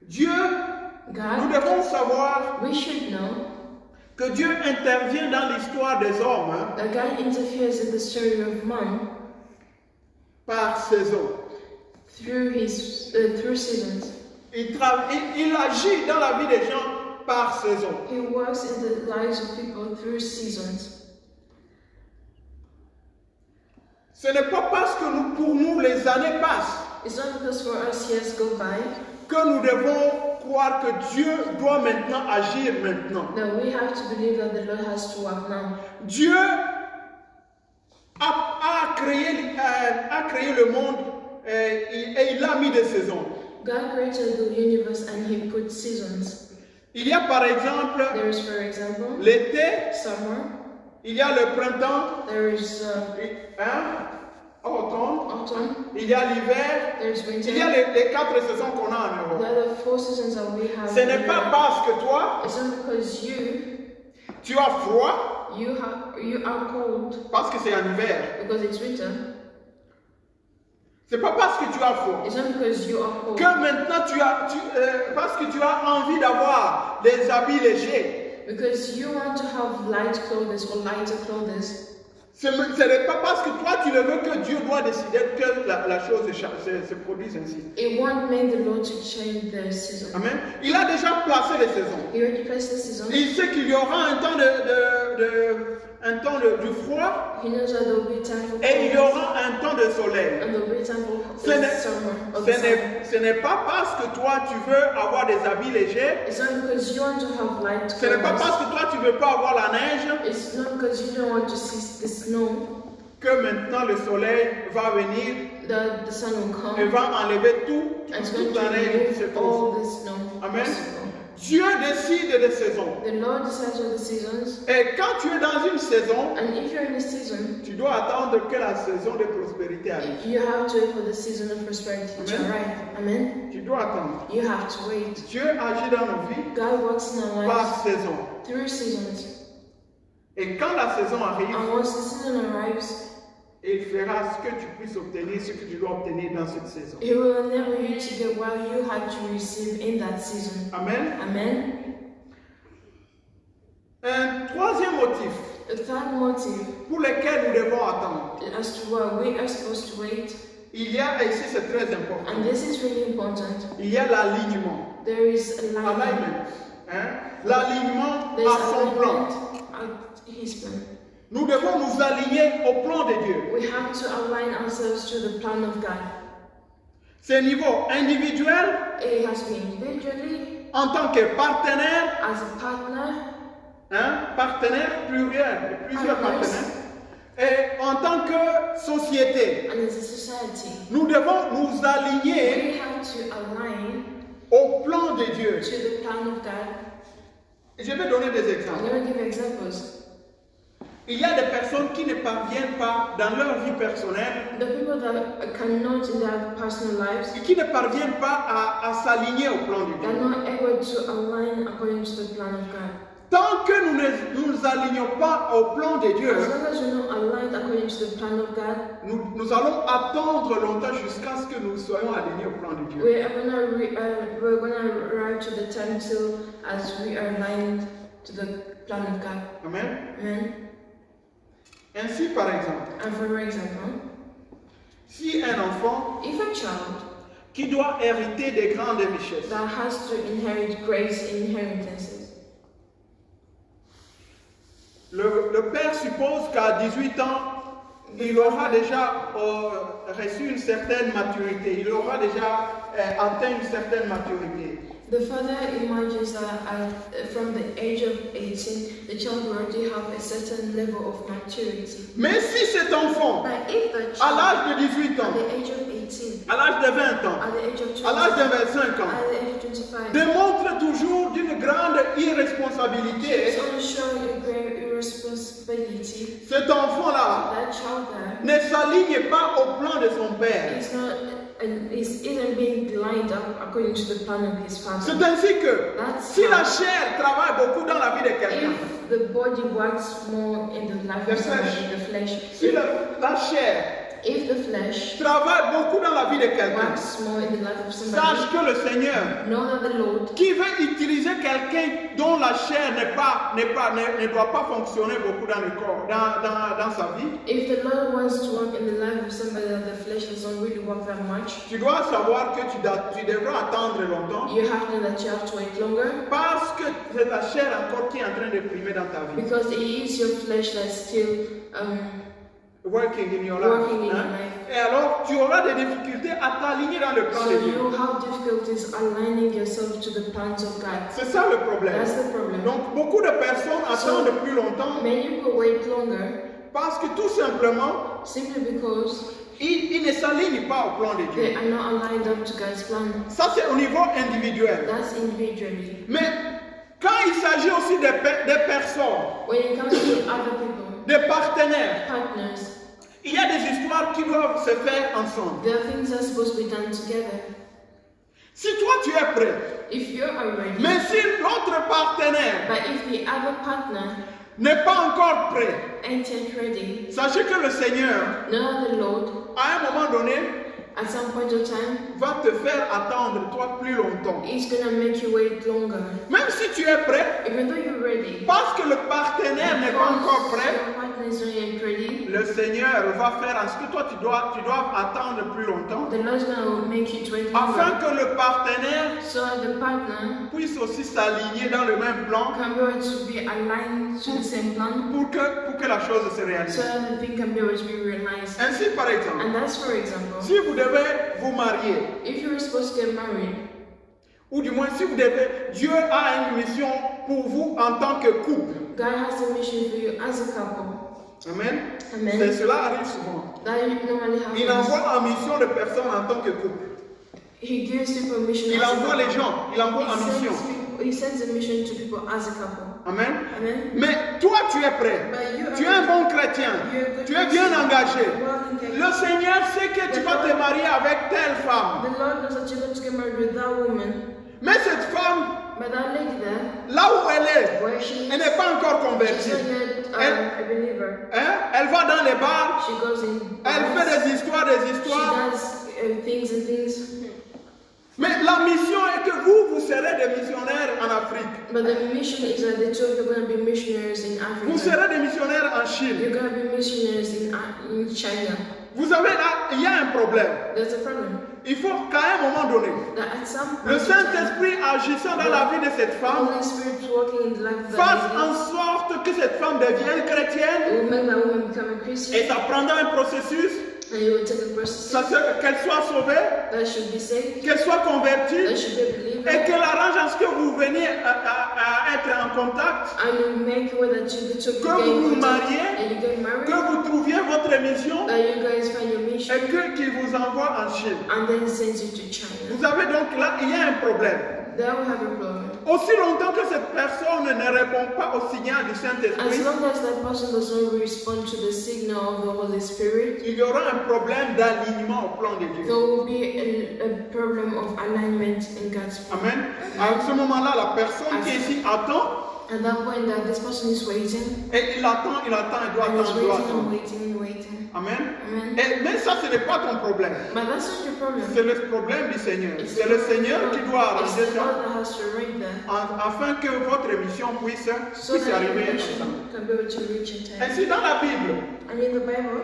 Dieu, nous God, devons savoir we should know que Dieu intervient dans l'histoire des hommes hein, that God interferes in the story of man par saison. through seasons. Il agit dans la vie des gens par saison. He works in the lives of people through seasons. Ce n'est pas parce que pour nous les années passent It's not because for us years go by que nous devons croire que Dieu doit maintenant agir maintenant. that we have to believe that the Lord has to work now. Dieu a créé le monde et il a mis des saisons. God created the universe and He put seasons. Il y a par exemple There is, for example, l'été, summer, il y a le printemps, there is automne, autumn, il y a l'hiver, there is il y a winter. les 4 saisons qu'on a en The Europe. other 4 seasons that we have. Ce n'est pas parce que toi, It's not because tu as froid, you are cold parce que c'est en hiver. because it's winter. C'est pas parce que tu as froid It's not because you are cold. que maintenant parce que tu as envie d'avoir des habits légers. Because you want to have light clothes or lighter clothes. Ce n'est pas parce que toi tu le veux que Dieu doit décider que la chose se produise ainsi. It won't make the Lord to change the season. Amen. Il a déjà placé les saisons. He already placed the season. Il sait qu'il y aura un temps du froid He knows that there will be time for et il y cold aura un temps de soleil. and there will be time for Ce n'est- summer. Of the summer. Ce n'est pas parce que toi tu veux avoir des habits légers. It's not because you want to have light Ce n'est pas clothes. parce que toi tu veux pas avoir la neige It's not because you don't want to see the snow que maintenant le soleil va venir that the sun will et come va enlever and it's going toute to la neige qui se remove trouve. all the snow. Amen. possible. Dieu décide des saisons. The Lord decides on the seasons. Et quand tu es dans une saison, And if you're in a season, tu dois attendre que la saison de prospérité arrive. you have to wait for the season of prosperity to Amen. arrive. Amen. Tu dois attendre. You have to wait. Dieu agit dans nos vies God works in our par lives saison. through seasons. Et quand la saison arrive, And once the season arrives, il fera ce que tu puisses obtenir, ce que tu dois obtenir dans cette saison. He will enable you to get what you had to receive in that season. Amen. Amen. Un troisième motif The third motive pour lequel nous devons attendre. as to what we are supposed to wait, Il y a, et ici c'est très important, and this is really important, il y a l'alignement. there is alignment. Alignment. Hein? L'alignement There is à son plan. alignment at His plan. Nous devons nous aligner au plan de Dieu. We have to align ourselves to the plan of God. C'est au niveau individuel, It has to be individually, en tant que partenaire, as a partner, partenaire pluriel, plusieurs Partners. partenaires, et en tant que société. and as a society. Nous devons nous aligner We have to align au plan de Dieu. to the plan of God. Je vais donner des I'm exemples. going to give examples. Il y a des personnes qui ne parviennent pas dans leur vie personnelle, The people that cannot in their personal lives, et qui ne parviennent pas à s'aligner au plan de they're Dieu. not able to align according to the plan of God. Tant que nous ne nous alignons pas au plan de Dieu, As long as we're not aligned according to the plan of God, nous allons attendre longtemps jusqu'à ce que nous soyons alignés au plan de Dieu. we're gonna arrive to the time till as we are aligned to the plan of God. Amen. Amen. Ainsi, par exemple, And for example, si un enfant if a child qui doit hériter des grandes richesses, that has to inherit great inheritances, le père suppose qu'à 18 ans, il aura déjà reçu une certaine maturité, il aura déjà atteint une certaine maturité. the father imagines that from the age of 18, the child will already have a certain level of maturity. Mais si cet enfant, But if the à child l'âge de 18 at ans, the age of 18, à l'âge de 20 ans, at the age of 20, à l'âge de 25 ans, at the age of 25, démontre toujours d'une grande irresponsabilité, it's only showing a great irresponsibility. cet enfant-là That child there ne s'aligne pas au plan de son père. is not and isn't being lined up according to the plan of his C'est father. ainsi que That's si la how chair travaille beaucoup dans la vie de quelqu'un, if the body works more in the life The of somebody, flesh. the flesh, si la chair if the flesh travaille beaucoup dans la vie de quelqu'un, works more in the life of somebody, sache que le Seigneur, know that the Lord qui veut utiliser quelqu'un dont la chair ne doit pas fonctionner beaucoup dans le corps, dans sa vie, if the Lord wants to work in the life of somebody that the flesh doesn't really work that much, tu dois savoir que tu devras attendre longtemps you have to know that you have to wait longer parce que c'est ta chair encore qui est en train de primer dans ta vie. because it is your flesh that's still Working in your life. Working in your hein. life. Et alors, tu auras des difficultés à t'aligner dans le plan so de Dieu. you have difficulties aligning yourself to the plans of God. C'est ça le problème. That's the problem. Donc, beaucoup de personnes attendent plus longtemps Many people wait longer parce que tout simplement, simply because ils ne s'alignent pas au plan de Dieu. they are not aligned up to God's plan. Ça, c'est au niveau individuel. That's individually. Mais quand il s'agit aussi des personnes, When it comes to other people, des partenaires, partners, il y a des histoires qui doivent se faire ensemble. there are things that are supposed to be done together. Si toi tu es prêt, If you are ready, mais si l'autre partenaire but if the other partner n'est pas encore prêt, ain't yet ready, sachez que le Seigneur, know that the Lord, à un moment donné, at some point of time, va te faire attendre toi plus longtemps. is gonna make you wait longer. Même si tu es prêt, Even though you're ready, parce que le partenaire n'est pas encore because prêt, your partner is not yet ready, le Seigneur va faire en ce que toi tu dois attendre plus longtemps, the Lord's gonna make you wait afin longer. que le partenaire So the partner puisse aussi s'aligner dans le même plan can be able to be aligned to the same plan, pour que la chose se so réalise. that the thing can be able to be realized. Ainsi, par exemple, And that's for example, si vous devez vous marier, if you're supposed to get married, ou du moins si vous devez, Dieu a une mission pour vous en tant que couple. God has a mission for you as a couple. Amen. Amen. Mais cela arrive souvent. That normally Il happens. envoie en mission des personnes en tant que couple. He gives people mission. Il as a envoie couple. les gens, il envoie en mission. He sends a mission to people as a couple. Amen. Amen. Mais toi, tu es prêt. But you Tu es un bon chrétien. Tu es bien engagé. Well, Le Seigneur sait que tu vas te marier avec telle femme. the Lord knows that you're going to get married with that woman. Mais cette femme, But that lady there, là où elle est, where she elle is, n'est pas encore she's convertie. not yet Elle- a believer. Hein? Elle va dans les bars, She goes in. elle fait bars, des histoires, des she histoires. does things and things. Mais la mission est que vous serez des missionnaires en Afrique. But the mission is that the two of you are going to be missionaries in Vous Africa. serez des missionnaires en Chine. You're going to be missionaries in China. Vous savez, là, il y a un problème. There's a problem. Il faut qu'à un moment donné, That at some le point in time, Saint-Esprit agissant dans la vie de cette the femme Holy Spirit working in the life of fasse that en lady sorte que cette femme devienne chrétienne will make that woman become a Christian, et ça prendra un processus, and you will take a process qu'elle soit sauvée, that should be saved, qu'elle soit that convertie should be a believer, et qu'elle arrange à ce que vous veniez à être en contact, and you make sure that you get to que vous vous mariez, and you get married, que vous trouviez votre mission that you guys find your mission, et qu'il vous envoie en Chine. and then sends you to China. Vous avez donc là, il y a un problème. There we have a problem. Aussi longtemps que cette personne ne répond pas au signal du As Saint-Esprit, long as that person doesn't respond to the signal of the Holy Spirit, il y aura un problème d'alignement au plan de Dieu. there will be a problem of alignment in God's plan. Amen. À ce moment-là, la personne qui est ici attend, At that point, that this person is waiting, et il attend, il doit and attendre, is il doit waiting and attendre. waiting and waiting. Amen. Amen. Mais ça, ce n'est pas ton problème. But that's not your problem. C'est le problème du Seigneur. It's C'est le Seigneur qui doit It's arranger the ça Lord that has to arrange that, afin que votre mission puisse so that your arriver mission ensemble. can be able to reach in time. Ainsi, dans la Bible, And in the Bible,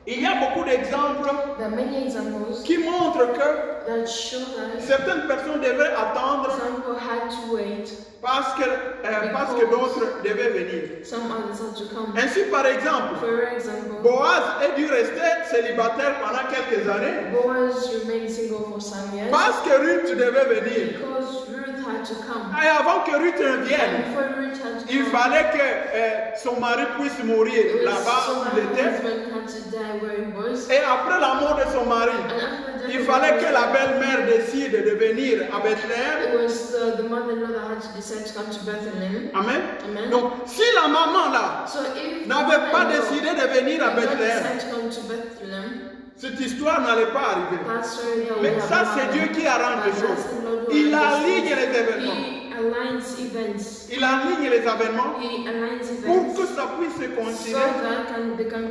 il y a beaucoup d'exemples there are many examples qui montrent que that show that certaines personnes devaient attendre some people had to wait, parce que d'autres devaient venir. some others had to come. Ainsi, par exemple, For example, Boaz a dû rester célibataire pendant quelques années Boaz remained single for some years parce que Ruth devait venir. because Ruth had to come. Et avant que Ruth ne And vienne, before Ruth had to il come, fallait que son mari puisse mourir it was là-bas so où that il her était. husband had to die where he was. Et après la mort de son mari, And after the il death of fallait her que la husband, belle-mère décide de venir à Bethléem. it was the mother-in-law that had to decide to come to Bethlehem. Amen. Amen. Donc, si la maman là So if n'avait pas mother-in-law décidé de venir à did not Bethléem, decide to come to Bethlehem, cette histoire n'allait pas arriver. that story there Mais would ça, have c'est happened. Dieu qui arrange les But choses. that's the Lord who Il arranges aligne things. les événements. He aligns events. Il aligne les événements He aligns pour events que ça puisse se so continuer, that they can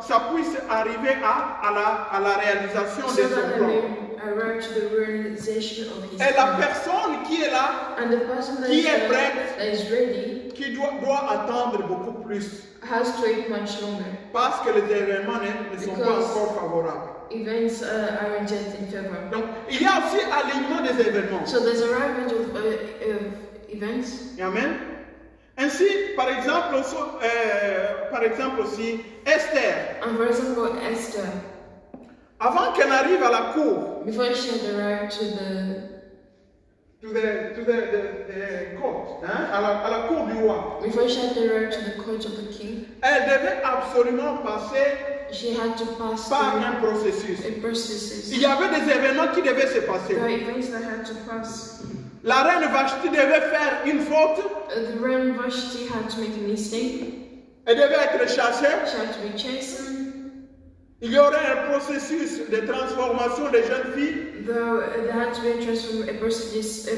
ça puisse arriver à la réalisation so de that son they plan. may arrive to the realization of his Et la plan. personne qui est là, And the person that qui is est there, prête, that is ready, qui doit attendre beaucoup plus has to wait much longer. parce que les événements ne sont pas Because- encore favorables. Events aren't yet in favor. Donc, il y a aussi alignement des événements. So there's a right range of events. Amen. Ainsi, par exemple aussi, Esther, And for example, Esther, avant qu'elle arrive à la cour, before she had arrived to the court, hein, à la cour du roi, before she had arrived to the court of the king, elle devait absolument passer she had to pass par through un processus. a process. Il y avait des événements qui devaient se passer. There are events that had to pass. La reine Vashti devait faire une faute, The reign Vashti had to make a mistake. elle devait être chassée. She had to be chastened. Il y aurait un processus de transformation des jeunes filles There had to be a process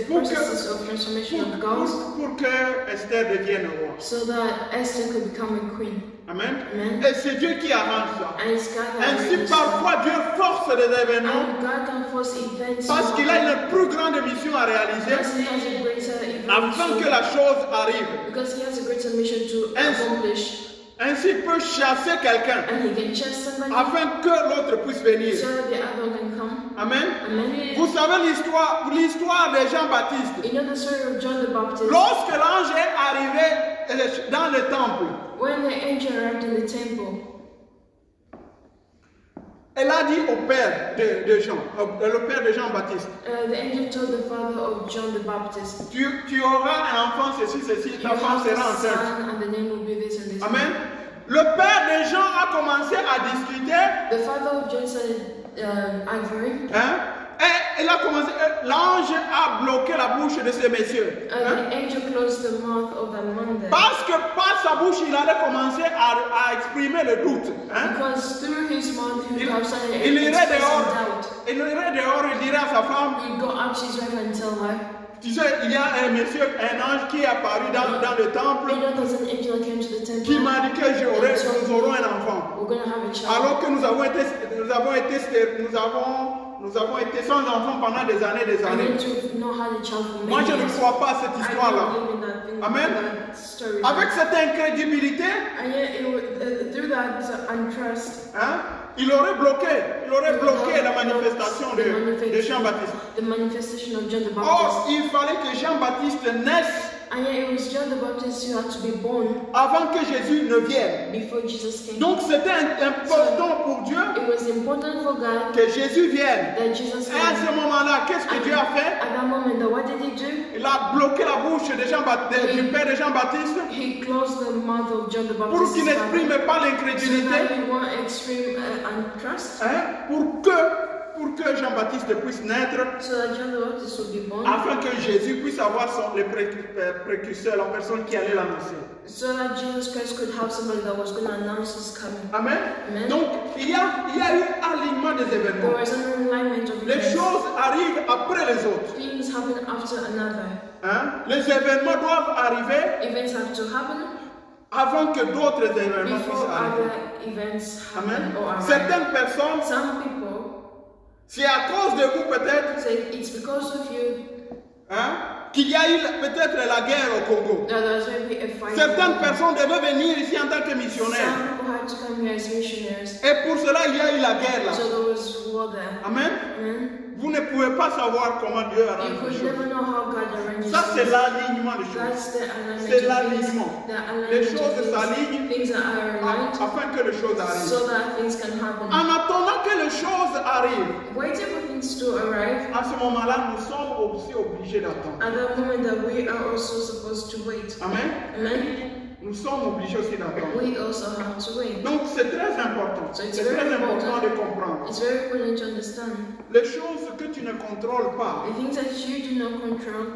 of transformation of girls pour que Esther devienne roi. so that Esther could become a queen. Amen. Amen. Et c'est Dieu qui arrange ça. And it's God that Ainsi, arranges that. parfois, Dieu force des événements And God can force events parce to qu'il a happen une plus grande mission à réaliser because He has a greater event afin que to, la chose arrive. because He has a greater mission to And- accomplish. Ainsi, il peut chasser quelqu'un And He can chase somebody afin que l'autre puisse venir. so that the other one can come. Amen. Amen. Vous savez l'histoire de Jean-Baptiste. You know the story of John the Baptist? Lorsque l'ange est arrivé dans le temple, When the angel arrived in the temple, elle a dit au père de Jean, le père de Jean-Baptiste, the angel told the father of John the Baptist, tu auras un enfant, ceci, "You ta femme have a sera enceinte. son, and the name will be this and this." Amen. Le père de Jean a commencé à discuter, The father of John started arguing, hein, il a commencé, l'ange a bloqué la bouche de ces messieurs. The angel closed the mouth of that man there. Parce que par sa bouche, il allait commencer à exprimer le doute. Because through his mouth he would have started Il irait expressing dehors, doubt. il dirait à sa femme, He'd go up to his wife and tell her, tu sais, il y a un monsieur, un ange qui est apparu dans le temple, you know, there's an angel that came to the temple. qui m'a dit que nous aurons un enfant. We're going to have a child. Alors que nous avons été sans enfant pendant des années, des I années. need to know how the child will Moi, make je ne it. crois pas à cette I histoire-là. don't believe in that thing, Amen. that story. Avec cette incrédulité, And yet, through that untrust, il aurait bloqué la manifestation de Jean-Baptiste. the manifestation of John the Or, Baptist. il fallait que Jean-Baptiste naisse And yet it was John the Baptist who had to be born avant que Jésus ne vienne. before Jesus came. Donc, c'était important pour Dieu It was important for God que Jésus vienne. that Jesus Et à ce came. moment-là, qu'est-ce que Dieu a fait? At that moment, what did he do? Il a bloqué la bouche de du père de Jean-Baptiste He closed the mouth of John the pour Baptist. qu'il n'exprime pas So l'incrédulité, that he won't extreme untrust. pour que Jean-Baptiste puisse naître, So that John the Baptist would be born. afin que Jésus puisse avoir les précurseurs, la personne qui allait l'annoncer. So that Jesus Christ could have somebody that was going to announce his coming. Amen. Amen. Donc, il y a eu alignement des There événements. was an alignment of Les events. choses arrivent après les autres. Things happen after another. Les événements doivent arriver Events have to happen avant que d'autres événements before puissent arriver. other events happen Amen. or arrive. Certaines personnes, Some people c'est à cause de vous peut-être, say it's because of you qu'il y a eu peut-être la guerre au Congo. that there's going to be a fight. Certaines personnes devaient venir ici en tant que missionnaires. Some people had to come here as missionaries. Et pour cela, il y a eu la guerre là. So there was war there. Amen. Amen. Vous ne pouvez pas savoir comment Dieu arrange You les could never choses. know how God arranges Ça, c'est things. l'alignement des choses. That's the alignment C'est of things. l'alignement. The Les alignment choses of s'alignent things that are aligned afin que les choses arrivent. so that things can happen. En attendant que les choses arrivent, Waiting for things to arrive, à ce moment-là, nous sommes aussi obligés d'attendre. at that moment that we are also supposed to wait. Amen. Amen. Nous sommes obligés aussi d'attendre. We also have to wait. Donc, c'est très important. So it's C'est very très important important. de comprendre. It's very important to understand Les choses que tu ne contrôles pas, the things that you do not control.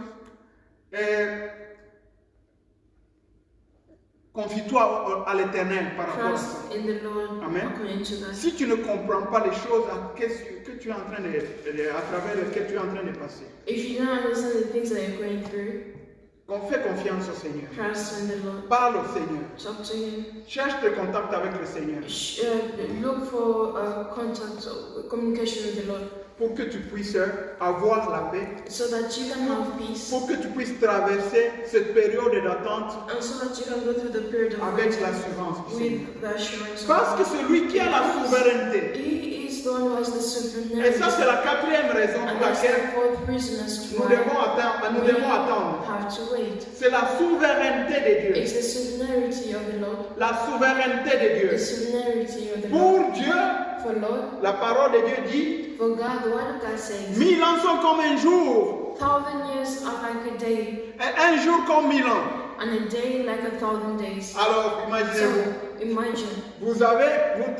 confie-toi à l'Éternel par rapport à Trust ça. in the Lord Amen. according to that. Si tu ne comprends pas les choses que tu es en train à travers lesquelles tu es en train de passer, If you don't understand the things that you're going through, fais confiance au Seigneur. trust in the Lord. Parle au Seigneur. Talk to Him. Cherche tes contacts avec le Seigneur Look for contact, communication with the Lord, pour que tu puisses avoir la paix, so that you can have peace, pour que tu puisses traverser cette période d'attente and so that you can go through the period of avec waiting l'assurance du Seigneur. with the assurance of Parce que God. celui qui a la souveraineté, He is the one who has the et ça sovereignty, c'est la quatrième raison and pour that's the laquelle fourth reason as to nous why devons attendre. we have to wait. C'est la souveraineté de Dieu. It's the sovereignty of the Lord, La souveraineté de the Dieu. sovereignty of the Lord. Pour Dieu, For Lord, la parole de Dieu dit, for God, the word of God says, 1000 ans sont comme un jour, 1,000 years are like a day, et un jour comme 1000 ans. and a day like 1,000 days. Alors, imaginez-vous, So imagine vous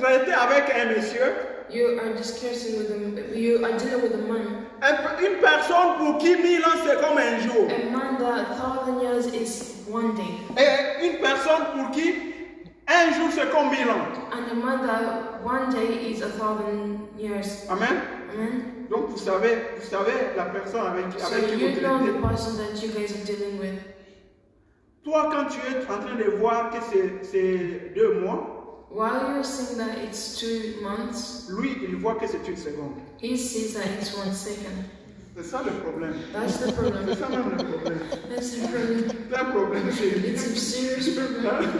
traitez avec un monsieur, you are discussing with you are dealing with a man, une personne pour qui 1000 ans c'est comme un jour, a man that 1,000 years is one day, et une personne pour qui un jour c'est comme 1000 ans. and a man that one day is 1,000 years. Amen. Amen. Donc vous savez la personne avec So qui vous you know traitez. the person that you guys are dealing with. Toi, quand tu es en train de voir que c'est 2 mois, While you're saying that it's 2 months, lui, il voit que c'est une seconde. he sees that it's 1 second. C'est ça le problème. That's the C'est problem. ça même le problème. That's the problem. C'est un problème sérieux. It's a serious problem.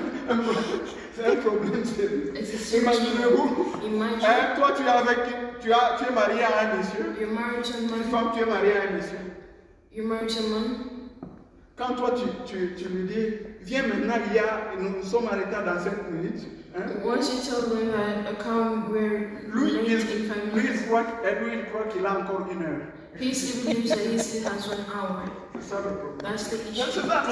C'est un problème sérieux. It's a serious problem. Imaginez-vous, Imagine toi tu es marié à un monsieur, you're married to a une man. femme tu es mariée à un monsieur. You're married to a man. Quand toi tu lui dis, viens maintenant, nous sommes en retard dans 5 minutes. Once you tell them that we're Lui, late il in 5 lui, minutes, il croit qu'il a encore 1 heure. he still believes that he still has 1 hour. C'est ça le problème. That's the C'est issue. ça,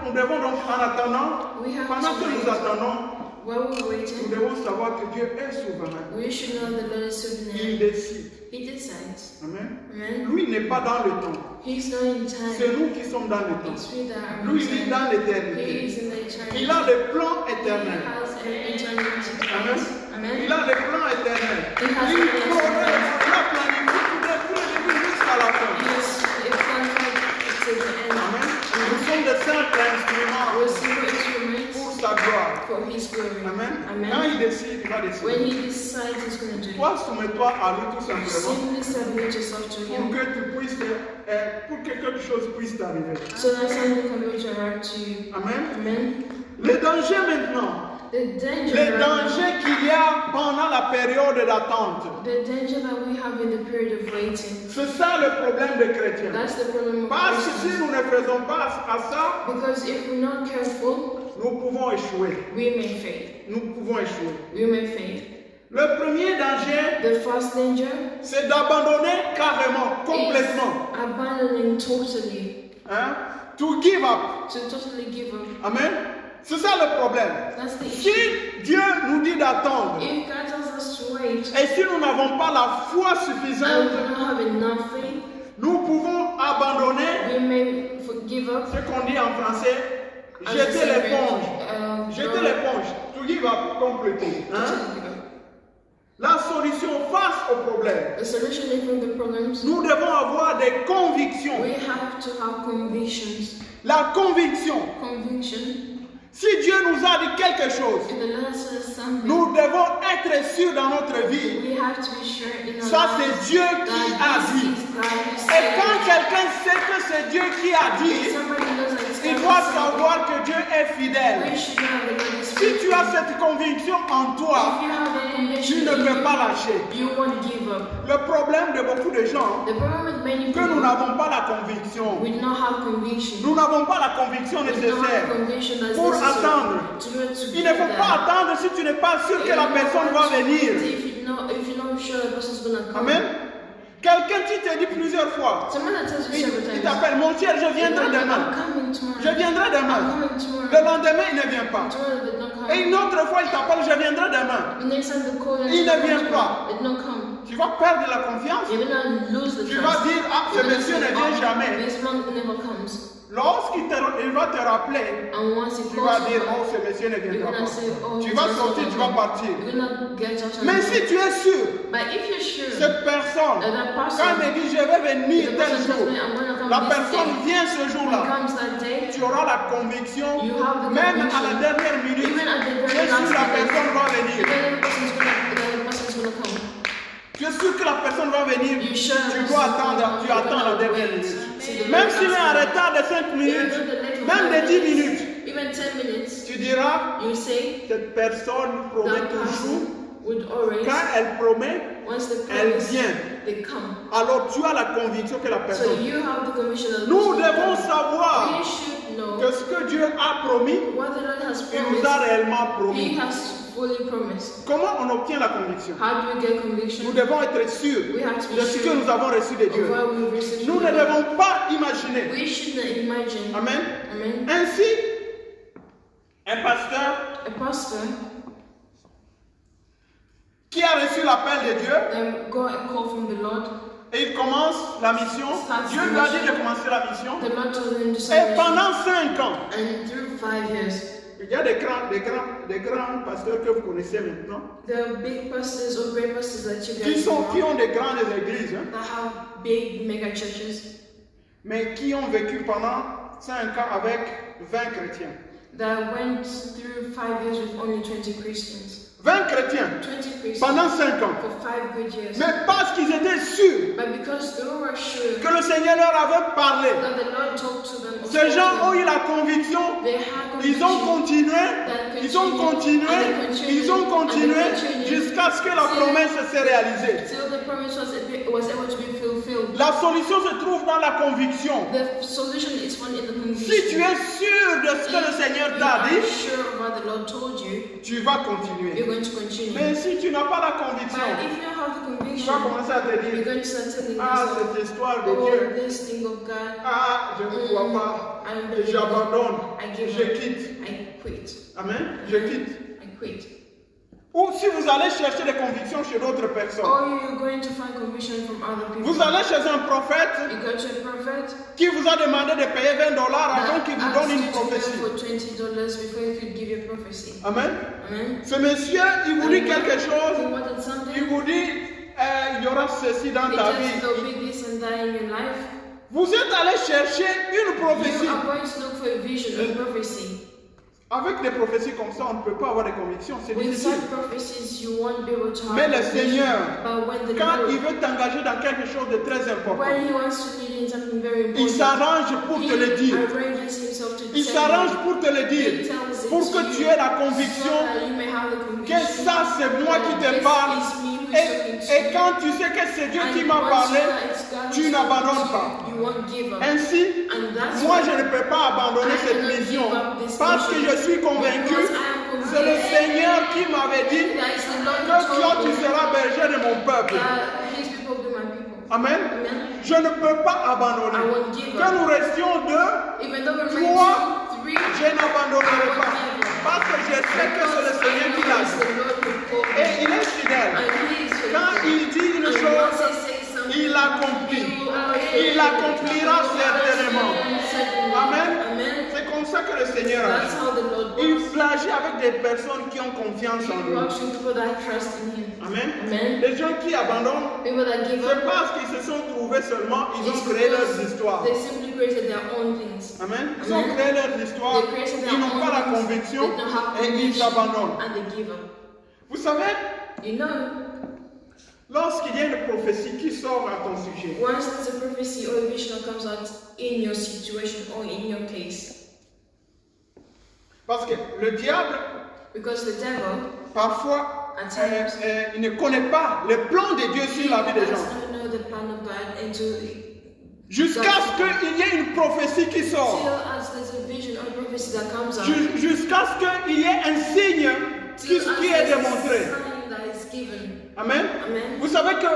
nous devons donc, en attendant, We have pendant to que nous wait. attendons, while we're nous waiting, devons savoir que Dieu est souverain. we should know the Lord is Il sovereign. décide. He decides. Amen. Amen. Lui n'est pas dans le temps. He's not in C'est time. nous qui sommes dans le temps. It's we that are Lui, in il est time. dans He l'éternité. is in the eternity. Il a le plan He éternel. has an eternity. Amen. Amen. Il a le plan éternel. He has Il a plan connaît, éternel. il a planifié tout depuis le début jusqu'à la fin. Yes, it planned to the end. Amen. Nous sommes de simples instruments We're simple instruments pour sa gloire. for His glory. Amen. Quand Amen. il décide, il va When décider. He decides, He's going to do it. Toi, soumets-toi à lui tout simplement Simply submit yourself to pour Him, que tu puisses, pour que quelque chose puisse t'arriver. so that something can reach out to you. Amen. Amen. Les dangers maintenant. The danger, Les dangers qu'il y a pendant la période d'attente. the danger that we have in the period of waiting. C'est ça le problème des chrétiens. That's the problem of Parce que si Christians. nous ne faisons pas à ça, Because if we're not careful, nous pouvons échouer. we may fail. Nous pouvons échouer. We may fail. Le premier danger, The first danger c'est d'abandonner carrément, complètement. is abandoning totally, Hein? To give up. to totally give up. Amen. C'est ça le problème. That's the Si issue. Dieu nous dit d'attendre, If God tells us to wait, et si nous n'avons pas la foi and we suffisante, don't have enough faith, nous pouvons abandonner we may give up. ce qu'on dit en français, As jeter we say, l'éponge. Jeter l'éponge. To give up completely. Hein? totally give up. La solution face au problème. The solution is from the problems. Nous devons avoir des convictions. We have to have convictions. La conviction. Conviction. Si Dieu nous a dit quelque chose, If the Lord says something, nous devons être sûrs dans notre vie. we have to be sure in our Ça, lives c'est Dieu qui a that dit. this is God who Et said quand it. quelqu'un sait que c'est Dieu qui a If dit, somebody knows that it's il God doit who said savoir que Dieu est it, fidèle. we should know that God is Si tu as cette conviction en toi, If you have that tu conviction ne in peux you, pas lâcher. you won't give up. Le problème de beaucoup de gens, The problem with many que nous people, n'avons pas la conviction. we do not have conviction. Nous n'avons pas la conviction We do not nécessaire. have conviction that's pour necessary attendre. to be able to Il do ne faut that. pas attendre si tu n'es pas sûr que la personne va venir. If you're not sure the person's gonna come. Amen. Quelqu'un qui te dit plusieurs fois, Someone that tells you il several times, t'appelle, mon cher, je viendrai I'm demain. coming tomorrow. Je viendrai I'm demain. coming tomorrow. Le lendemain, il ne vient pas. Tomorrow they don't come. Et une autre fois, il t'appelle, je viendrai demain. The next time they call Il ne vient pas. They don't come. Tu vas perdre la confiance. You're gonna lose the Tu trust. vas dire, ah, ce You're gonna monsieur say, ne vient "Oh, jamais. This man never comes." Lorsqu'il va te rappeler, And once he tu calls vas you dire, back, oh, ce monsieur ne you're viendra gonna pas. say, "Oh, Tu this vas person sortir, will tu vas come." partir. You're gonna get out and Mais go. si tu es sûr, But if you're sure cette personne, that quand person, elle me dit, je vais venir the tel person tells jour, me I'm gonna come la this personne day, vient ce he jour-là. comes that day, Tu auras la conviction, you have the même à la conviction, dernière minute, even at the tu very es sûr last que la minute, personne va venir. the person's gonna come. Tu es sûr que la personne va venir. You sure Tu dois attendre, tu attends la dernière minute. Même s'il est en retard de 5 minutes, même de 10 minutes, even 10 minutes, tu diras, you say cette personne promet that toujours. person would always, Quand elle promet, once they elle promise, vient. they come. Alors tu as la conviction que la So personne. you have the conviction that Nous person devons will come. savoir We should know que ce que Dieu a promis, what the Lord has il nous a promised. réellement He promis. has fully promised. Comment on obtient la conviction? How do we get Nous conviction? devons être sûrs We have to de be ce que sure nous avons reçu de of Dieu. what we received Nous from ne the Lord. devons pas imaginer. We should not imagine. Amen. Amen. Ainsi, un pasteur A pastor qui a reçu l'appel de Dieu then got a call from the Lord. et il commence la mission. Dieu lui a dit de commencer la mission. The Lord told him to Et serve. pendant 5 ans, And through 5 years, il y a des grands pasteurs que vous connaissez maintenant there are big pastors or great pastors that you qui guys know ont des grandes églises, hein, that have big mega churches mais qui ont vécu pendant 5 ans avec 20 chrétiens. that went through 5 years with only 20 Christians. 20 chrétiens 20 Christians pendant 5 ans. for 5 good years. Mais parce qu'ils étaient sûrs But because they were sure que le Seigneur leur avait parlé, that the Lord talked to them, ces gens ont eu la conviction, they had ils ont conviction continué, ils ont continué, ils ont continué jusqu'à ce que la promesse s'est réalisée. till the promise was able to be fulfilled. La solution se trouve dans la conviction. The solution is found in the Si conviction. tu es sûr de ce que le Seigneur You t'a are dit, sure of what the Lord told you, tu vas you're continuer. going to continue. Mais si tu n'as pas la But conviction, if you don't have the tu conviction, vas commencer à te you're dire, going to start telling ah, yourself, cette histoire de oh, Dieu, this thing of God, ah, je ne crois pas, I don't believe it. j'abandonne, I give je up. quitte. I quit. Amen, je quitte. I quit. Ou si vous allez chercher des convictions chez d'autres personnes. Or you're going to find conviction from other people. Vous allez chez un prophète You go to a prophet qui vous a demandé de payer $20 avant qu'il vous donne une prophétie. for $20 before he could give you a prophecy. Amen. Amen. Ce monsieur, il vous dit quelque chose, He wanted something. il vous dit, il y aura ceci dans He ta just vie. there'll be this and that in your life. Vous êtes allé chercher une prophétie. You are going to look for a vision, a prophecy. Avec des prophéties comme ça, on ne peut pas avoir des convictions, c'est With difficile. such prophecies, you won't be able to have Mais le conviction. Seigneur, But when the quand il Lord, veut t'engager dans quelque chose de très important, when He wants to lead in something very il important, s'arrange pour te le dire. He arranges Himself to Il tell s'arrange you. pour te le dire. He tells it Pour to que you tu aies la so conviction that you may have the que conviction ça c'est moi qui that te this parle. is me who is talking to Et you. quand tu sais que c'est Dieu And qui m'a once parlé, you know it's God tu who's n'abandonnes talking to pas. you, you won't give up. Ainsi, And that's moi why je ne peux pas abandonner I cette cannot mission give up this parce que mission je suis convaincu, because I am c'est le convinced Seigneur qui m'avait dit that it's the Lord que who toi told tu me seras berger de mon peuple. that His people will be my people. Amen. Amen. Je ne peux pas abandonner. I won't give Que up. nous restions deux, Even though we remain toi, 2, 3, je n'abandonnerai pas. Parce que je sais que c'est le Seigneur qui l'a it's dit. the Lord who called me. Et il est fidèle. And He is Quand faithful. il dit une And chose, once He says something, il l'accomplit. He Il l'accomplira certainement. Amen. Amen. C'est comme ça que le Seigneur That's agit. how the Lord Il works. flagit avec des personnes qui ont confiance en He lui. works with people that trust in Him. Amen. Amen. Les gens qui abandonnent, People that give c'est up, parce qu'ils se sont trouvés seulement, ils ont it's créé leurs because histoires. they simply created their own things. Amen. Ils ont Amen. créé leurs histoires, They created their ils n'ont own pas la things, conviction they don't have et ils conviction, abandonnent. and they give up. Vous savez, You know, lorsqu'il y a une prophétie qui sort à ton sujet, once there's a prophecy or a vision that comes out in your situation or in your case, parce que le diable, because the devil, parfois, at times, il ne connaît pas le plan de Dieu sur la vie des does gens. not know the plan of God until Jusqu'à ce qu'il y ait une prophétie qui sort. as there's a vision or a prophecy that comes out. Jusqu'à ce qu'il y ait un signe qui est démontré. Sign that is given. Amen. Amen. Vous savez que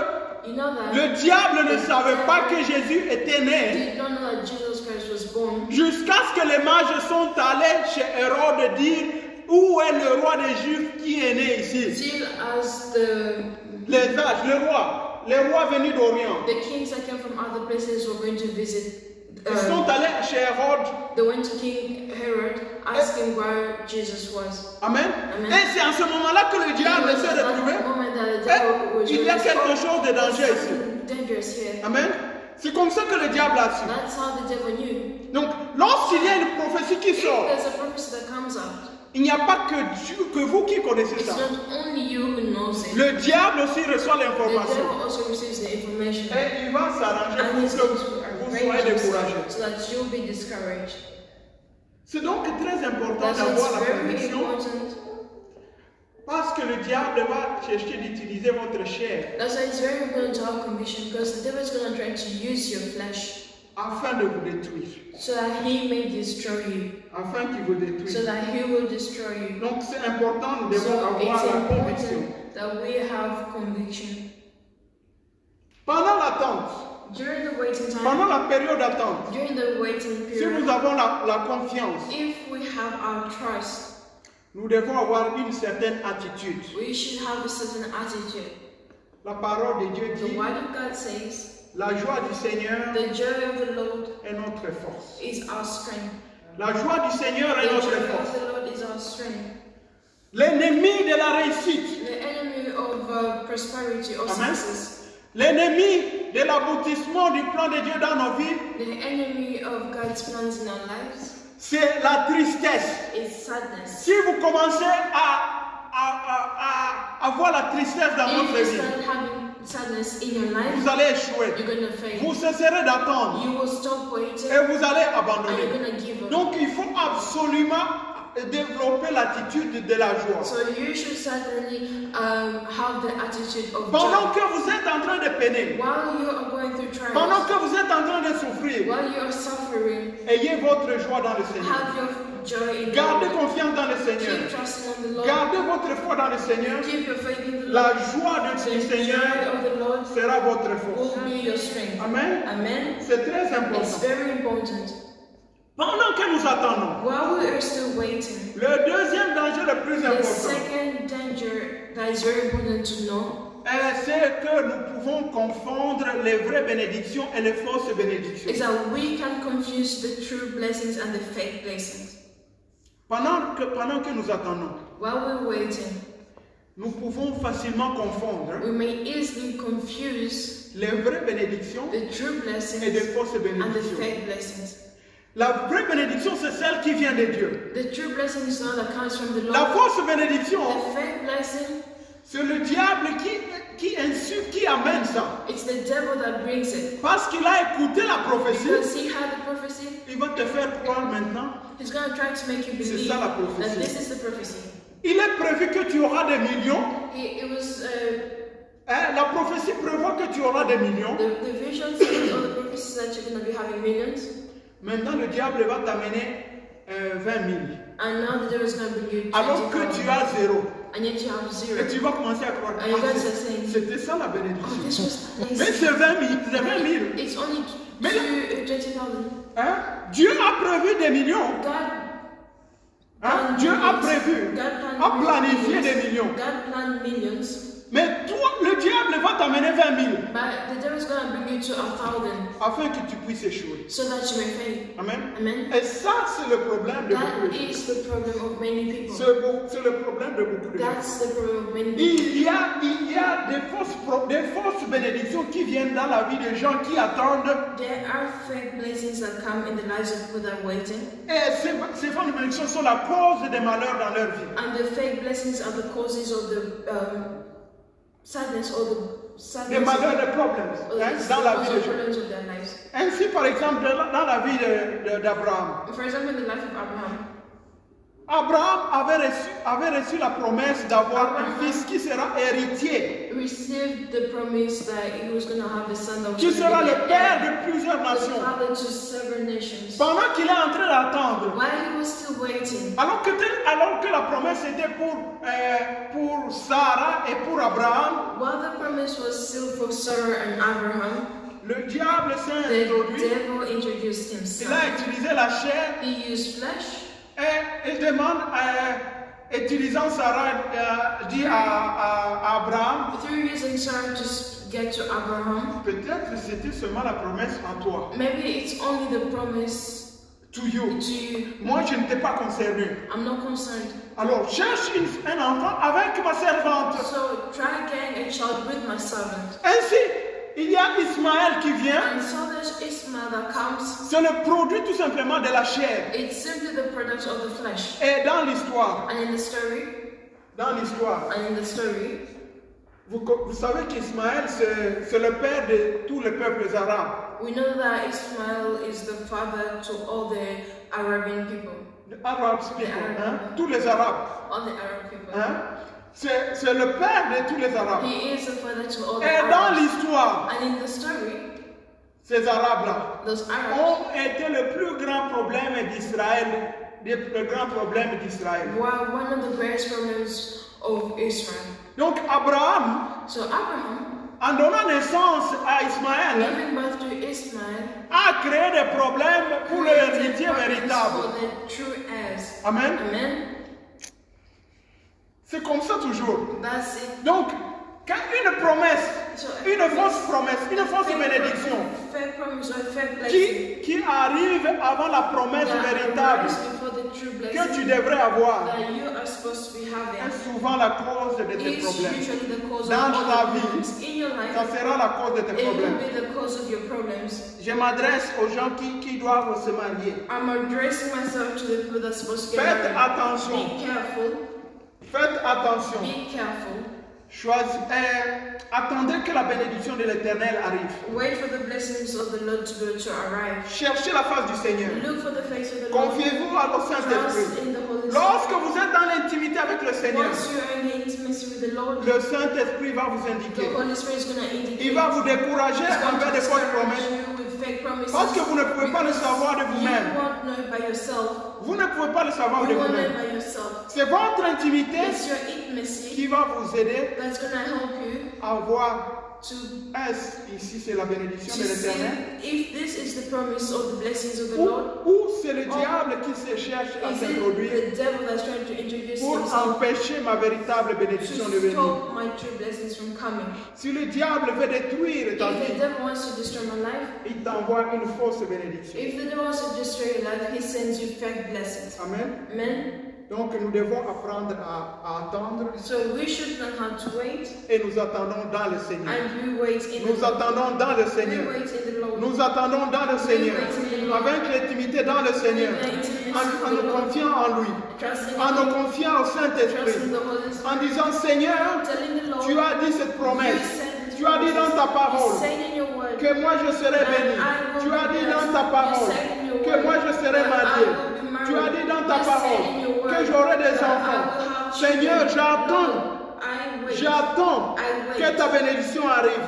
You know that le diable ne savait pas que Jésus était né did not know that Jesus Christ was born jusqu'à ce que les mages sont allés chez Hérode dire où est le roi des Juifs qui est né ici. till as the Les âges, les rois venus d'Orient. kings that came from other places were going to visit. Ils sont allés chez Hérode. They went to King Herod asking where Jesus was. Amen. Amen. Et c'est en ce moment-là que le diable It was s'est at that retrouvé. moment that the devil was Il y a quelque chose de danger ici. something dangerous here. Amen. C'est comme ça que le diable a su. That's how the devil knew. Donc, lorsqu'il y a une prophétie qui If sort, there's a prophecy that comes out, il n'y a pas que Dieu, que vous qui connaissez it's ça. not only you who knows it. Le diable aussi reçoit The l'information. devil also receives the information. Et il va s'arranger And pour he's que going to vous arrange soyez himself découragés. so that you'll be discouraged. C'est donc très important That's why d'avoir la it's very conviction important. parce que le diable va chercher d'utiliser votre chair That's why it's very important to have conviction because the devil is going to try to use your flesh afin de vous détruire. so that he may destroy you, Afin qu'il vous détruise. so that he will destroy you. Donc c'est important, nous devons So it's avoir la conviction. important that we have conviction. Pendant l'attente, During the waiting time, pendant la période d'attente, during the waiting si nous period, avons la confiance, if we have our trust, nous devons avoir une certaine attitude. we should have a certain attitude. La parole de Dieu The dit, word of God says, la joie du Seigneur the joy of the Lord est notre force. is our strength. La joie du Seigneur est The notre joy of force. the Lord is our strength. L'ennemi de la réussite, The enemy of prosperity or Amen. success, l'ennemi de l'aboutissement du plan de Dieu dans nos vies, the enemy of God's plans in our lives c'est la tristesse. is sadness. Si vous commencez à avoir la tristesse dans If votre you vie, start having sadness in your vous life, allez échouer. you're going to fail. Vous cesserez d'attendre You will stop waiting et vous allez and you're abandonner. going to give up. Donc il faut absolument développer l'attitude de la joie. So you should certainly have the attitude of Pendant joy. que vous êtes en train de peiner, While you are going through pendant trials, que vous êtes en train de souffrir, while you are suffering, ayez votre joie dans le Seigneur. have your joy in Gardez God. confiance dans le Seigneur. Keep trusting on the Lord. Gardez votre foi dans le Seigneur. Keep your faith in the La Lord. joie du The joy Seigneur of the Lord sera votre force. will be your strength. Amen. Amen. C'est très It's important. very important. Pendant que nous attendons, while we are still waiting, le deuxième danger le plus the important, second danger that is very important to know c'est que nous pouvons confondre les vraies bénédictions et les fausses bénédictions. is that we can confuse the true blessings and the fake blessings. Pendant que nous attendons, While we're waiting, nous pouvons facilement confondre we may easily confuse les vraies bénédictions the true et blessings les fausses and the bénédictions. fake blessings. La vraie bénédiction, c'est celle qui vient de Dieu. The true blessing is the one that comes from the La Lord. fausse bénédiction, The fake blessing, c'est le diable qui insulte, qui amène ça. it's the devil that brings it. Parce qu'il a écouté la prophétie, Because he had the prophecy, il va te faire croire maintenant. he's going to try to make you C'est believe ça la that prophétie. this is the prophecy. Il est prévu que tu auras des millions. It was La prophétie prévoit que tu auras des millions. the vision says or the prophecy says that you're going to be having millions, Maintenant, le diable va t'amener 20 000. and now the devil is going to bring you Alors que tu 20,000, as zéro. and yet you have zero. Et tu vas commencer à croire. And you guys Ah, are saying, c'était ça la oh, bénédiction. this was Mais nice. c'est 20 000. C'est 20 000. It's only Mais- 20,000. Hein? Dieu a prévu des millions. God Hein? Dieu a prévu, a planifié des millions. God planned millions, Mais toi, le diable va t'amener 20 000 but the devil is going to bring you to 1,000 afin que tu puisses échouer. so that you may fail. Amen. Amen. Et ça, c'est le problème de beaucoup de That gens. is the problem of many people. C'est le problème de beaucoup de gens. That's the problem of many people. Il y a des fausses bénédictions qui viennent dans la vie des gens qui attendent. There are fake blessings that come in the lives of people that are waiting, Et ces fausses bénédictions sont la cause des malheurs dans leur vie. and the fake blessings are the causes of the sadness or the Des sadness malheurs, des problèmes or hein, the dans la vie des gens. problems of their lives. Ainsi, par exemple, dans la vie d'Abraham. For example, in the life of Abraham, Abraham avait reçu la promesse d'avoir un fils qui sera héritier, received the promise that he was going to have a son that was qui going to sera be le the père heir, de plusieurs the nations. father to several nations. Pendant qu'il est en train d'attendre, While he was still waiting, alors que la promesse était pour Sarah et pour Abraham, while the promise was still for Sarah and Abraham, le diable s'est the introduit. devil introduced Il himself. a utilisé la chair He used flesh, et il demande, utilisant Sarah, dit à Abraham, through using Sarah to get to Abraham. peut-être c'était seulement la promesse en toi, Maybe it's only the promise to you. to you. Moi, je ne t'ai pas concerné. I'm not concerned. Alors, cherche un enfant avec ma servante. So try getting a child with my servant. Ainsi, il y a Ismaël qui vient. And so there's Ishmael that comes. C'est le produit tout simplement de la chair. It's simply the product of the flesh. Et dans l'histoire, And in the story, vous savez qu'Ismaël, c'est le père de tous les peuples arabes. we know that Ishmael is the father to all the Arabian people. Les Arabes people, hein? Tous les Arabes. All the Arab people. Hein? C'est le père de tous les Arabes. He is the father to all the Et dans Arabs. l'histoire, And in the story, ces Arabes-là those Arabs ont été le plus grand problème d'Israël, le plus grand problème d'Israël. were one of the greatest problems of Israel. Donc Abraham, So Abraham, en donnant naissance à Ismaël, giving birth to Ishmael, a créé des problèmes pour l'héritier véritable. for the true heirs. Amen. Amen. C'est comme ça toujours. That's it. Donc, quand une promesse, So une fausse promesse, une fausse bénédiction fake promise or fake blessing qui arrive avant la promesse that véritable arrives before the true que blessing tu devrais avoir, that you are supposed to be est having souvent la cause de tes is problèmes. usually the cause Dans of all ta the vie, problems in your life. Ça sera la cause de tes It will problèmes. be the cause of your problems. Je m'adresse aux gens qui doivent se marier. I'm addressing myself to the people that's supposed to get Faites married. attention. Be careful. Faites attention. Be careful. Attendez que la bénédiction de l'Éternel arrive. Wait for the blessings of the Lord to arrive. Cherchez la face du Seigneur. Look for the face of the Lord. Confiez-vous au Trust Saint-Esprit. in the Holy Lorsque Spirit. vous êtes dans l'intimité avec le Seigneur, Once you are in intimacy with the Lord, le Saint-Esprit va vous the indiquer. Holy Spirit is going to indicate. Il va vous décourager He's going envers to des fausses discourage promesses. you with fake promises. Parce que vous ne pouvez pas le savoir de You vous-même. won't know it by yourself. Vous ne pouvez pas le savoir de You won't know vous-même. it by yourself. C'est votre intimité It's your intimacy qui va vous aider that's going to help you à voir to ici c'est la bénédiction de see l'Éternel, if this is the promise or the blessings of the Lord, ou c'est le diable qui se cherche à is it s'introduire the devil that's trying to introduce pour himself empêcher ma véritable bénédiction de to venir. stop my true blessings from coming. Si le diable veut détruire ta If the vie, devil wants to destroy my life, il t'envoie une fausse bénédiction. if the devil wants to destroy your life, he sends you fake blessings. Amen. Amen. Donc nous devons apprendre à attendre So we should learn how to wait, et nous attendons dans le Seigneur. and we wait in Nous the Lord. attendons dans le We Seigneur. wait in the Lord. Nous attendons dans le Seigneur. Avec l'intimité dans le Seigneur. En nous confiant en lui. Trusting En nous in Him, confiant au Saint-Esprit. trusting the Holy Spirit, En disant Seigneur, telling the Lord, tu as dit cette promesse. you said this Tu as dit dans ta promise. parole You said in your word que moi je serai béni. Tu as dit dans ta parole que moi je serai marié. Tu as dit dans ta parole que j'aurai des enfants. Seigneur, j'attends que ta bénédiction arrive.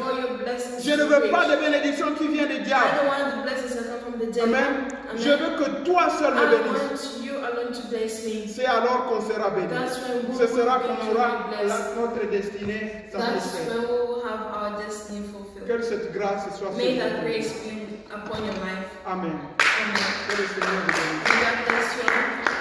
Je ne veux pas de bénédiction qui vient du diable. Amen. Je veux que toi seul me bénisses. C'est alors qu'on sera béni. Ce sera qu'on aura notre destinée satisfaite. Que cette grâce soit sur May that nous. grace be upon your life. Amen. Amen. Que le Seigneur vous bénisse. God bless you.